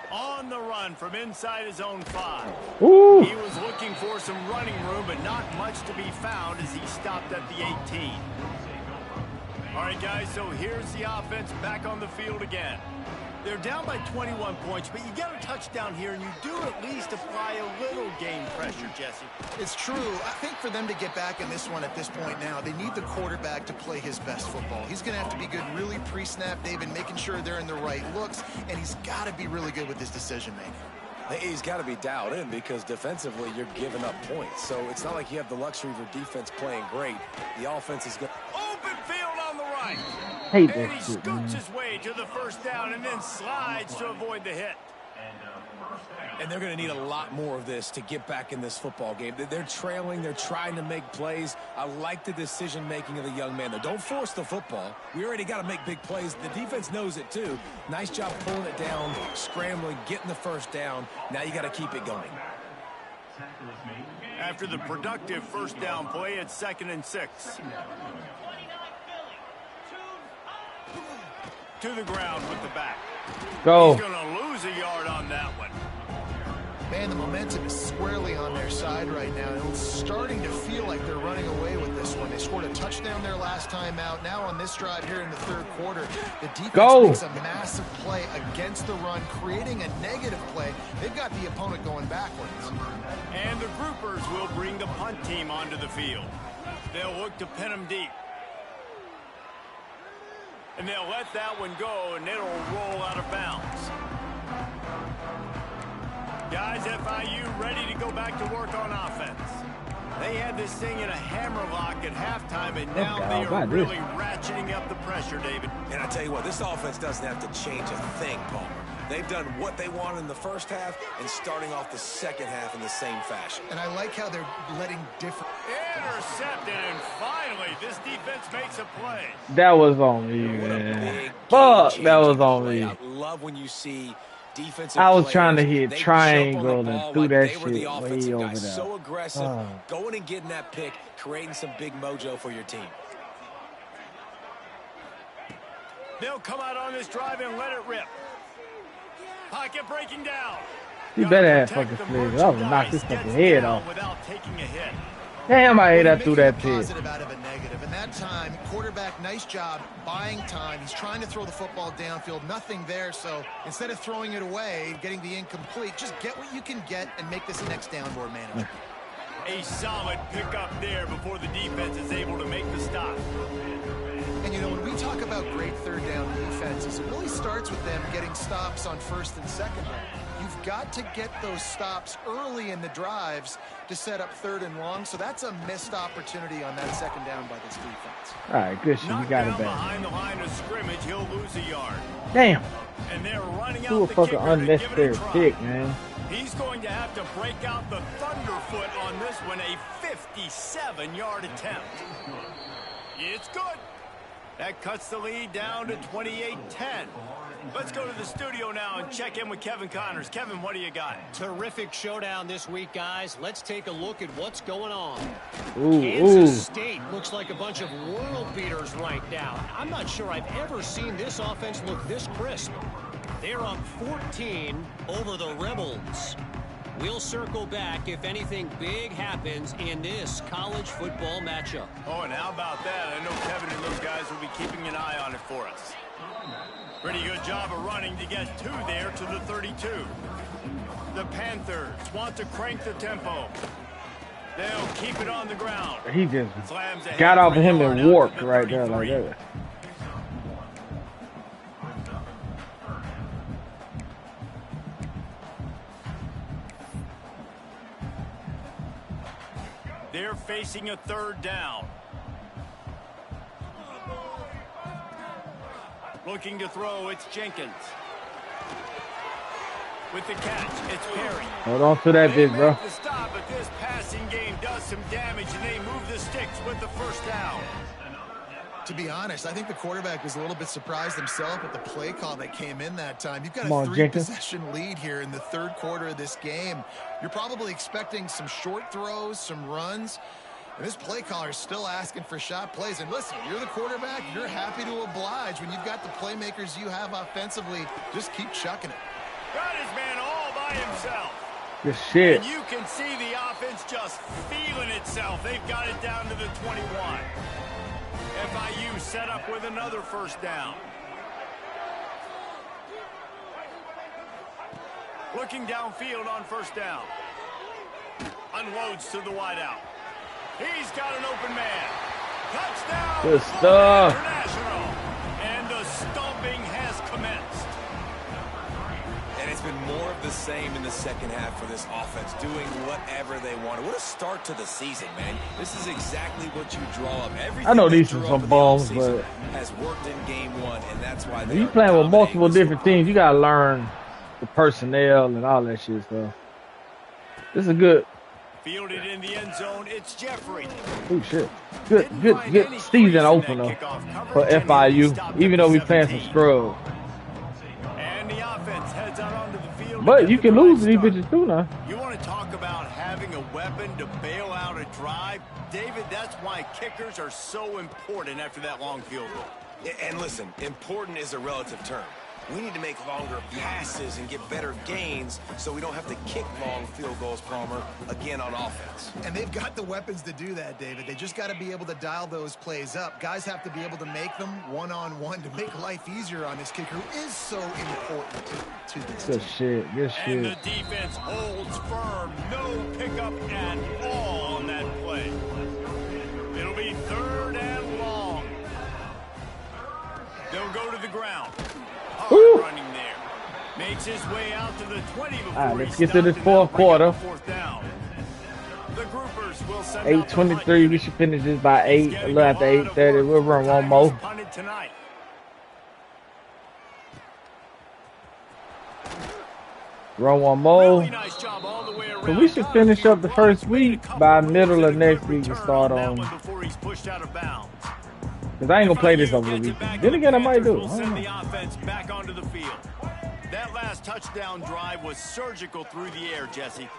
On the run from inside his own 5. Ooh. He was looking for some running room, but not much to be found as he stopped at the 18. All right, guys, so here's the offense back on the field again. They're down by 21 points, but you get a touchdown here, and you do at least apply a little game pressure, Jesse. It's true. I think for them to get back in this one at this point now, they need the quarterback to play his best football. He's going to have to be good really pre-snap, David, making sure they're in the right looks, and he's got to be really good with his decision-making. He's got to be dialed in because defensively you're giving up points. So it's not like you have the luxury of your defense playing great. The offense is good. Open field on the right. Hate And that he shit, scoots man. his way to the 1st down and then slides to avoid the hit. And they're going to need a lot more of this to get back in this football game. They're trailing. They're trying to make plays. I like the decision-making of the young man, though. Don't force the football. We already got to make big plays. The defense knows it, too. Nice job pulling it down, scrambling, getting the 1st down. Now you got to keep it going. After the productive 1st down play, it's 2nd and 6. To the ground with the back. Go. He's going to lose a yard on that one. Man, the momentum is squarely on their side right now. And it's starting to feel like they're running away with this one. They scored a touchdown their last time out. Now on this drive here in the third quarter, the defense makes a massive play against the run, creating a negative play. They've got the opponent going backwards. And the groupers will bring the punt team onto the field. They'll look to pin them deep. And they'll let that one go, and it'll roll out of bounds. Guys, FIU ready to go back to work on offense. They had this thing in a hammerlock at halftime, and now they are really ratcheting up the pressure, David. And I tell you what, this offense doesn't have to change a thing, Palmer. They've done what they wanted in the first half and starting off the second half in the same fashion. And I like how they're letting different... Intercepted, and finally, this defense makes a play. That was on me, man. Fuck, that was on me. I love when you see defensive I was players, trying to hit they triangle jump on the and ball threw like that they shit were the way offensive over guys. there. So aggressive, going and getting that pick, creating some big mojo for your team. They'll come out on this drive and let it rip. Pocket breaking down. You better have fucking flags. I would knock this fucking head off. Without taking a hit. Damn, I hate that through that pitch. Positive out of a negative. And that time, quarterback, nice job buying time. He's trying to throw the football downfield. Nothing there. So instead of throwing it away, getting the incomplete, just get what you can get and make this next down more manageable. A solid pickup there before the defense is able to make the stop. And, you know, when we talk about great third down defenses, it really starts with them getting stops on first and second down. You've got to get those stops early in the drives to set up third and long. So that's a missed opportunity on that second down by this defense. All right, good shit. You got it back. Behind the line of scrimmage, he'll lose a yard. Damn. And they're running Do a out the fucking kicker unnecessary pick, man. He's going to have to break out the thunderfoot on this one, a 57-yard attempt. It's good. That cuts the lead down to 28-10. Let's go to the studio now and check in with Kevin Connors. Kevin, what do you got? Terrific showdown this week, guys. Let's take a look at what's going on. Ooh, Kansas State looks like a bunch of world beaters right now. I'm not sure I've ever seen this offense look this crisp. They're up 14 over the Rebels. We'll circle back if anything big happens in this college football matchup. Oh, and how about that? I know Kevin and those guys will be keeping an eye on it for us. Pretty good job of running to get two there to the 32. The Panthers want to crank the tempo. They'll keep it on the ground. He just got off of him and warped right there like that. They're facing a third down. Looking to throw, it's Jenkins. With the catch, it's Perry. Hold on to that bitch, bro. The stop, but this passing game does some damage, and they move the sticks with the first down. To be honest, I think the quarterback was a little bit surprised himself at the play call that came in that time. You've got a three-possession lead here in the third quarter of this game. You're probably expecting some short throws, some runs. And this play caller is still asking for shot plays. And listen, you're the quarterback. You're happy to oblige. When you've got the playmakers you have offensively, just keep chucking it. Got his man all by himself. Good shit. And you can see the offense just feeling itself. They've got it down to the 21. FIU set up with another first down. Looking downfield on first down. Unloads to the wideout. He's got an open man. Touchdown. Good stuff. International. And the stomping has commenced. And it's been more of the same in the second half for this offense, doing whatever they wanted. What a start to the season, man. This is exactly what you draw up. Everything I know these are some bombs, but has worked in game one, and that's why when you playing with multiple different teams, you gotta learn the personnel and all that shit. So this is good. Fielded in the end zone, it's Jeffrey. Oh shit. Good season opener for FIU, even though we playing some scrubs. And the offense heads out onto the field. But you can lose these bitches too now. You want to talk about having a weapon to bail out a drive? David, that's why kickers are so important after that long field goal. And listen, important is a relative term. We need to make longer passes and get better gains so we don't have to kick long field goals, Palmer, again on offense. And they've got the weapons to do that, David. They just got to be able to dial those plays up. Guys have to be able to make them one-on-one to make life easier on this kicker, who is so important to this Good team. shit. Good shit. And the defense holds firm. No pickup at all on that play. It'll be 3rd and long. They'll go to the ground. Hard running there. Makes his way out to the 20 before All right, let's get to this fourth quarter. 4th down. The groupers will send 8:23. We should finish this by 8. A little after 8:30. We'll run one more. Run one more. Really nice job all the way around. So we should finish up the first week by middle of next week and start on. Before he's pushed out of bounds. Because I ain't gonna play this over the weekend. Then again, I might do. We'll send the offense back onto the field. That last touchdown drive was surgical through the air, Jesse.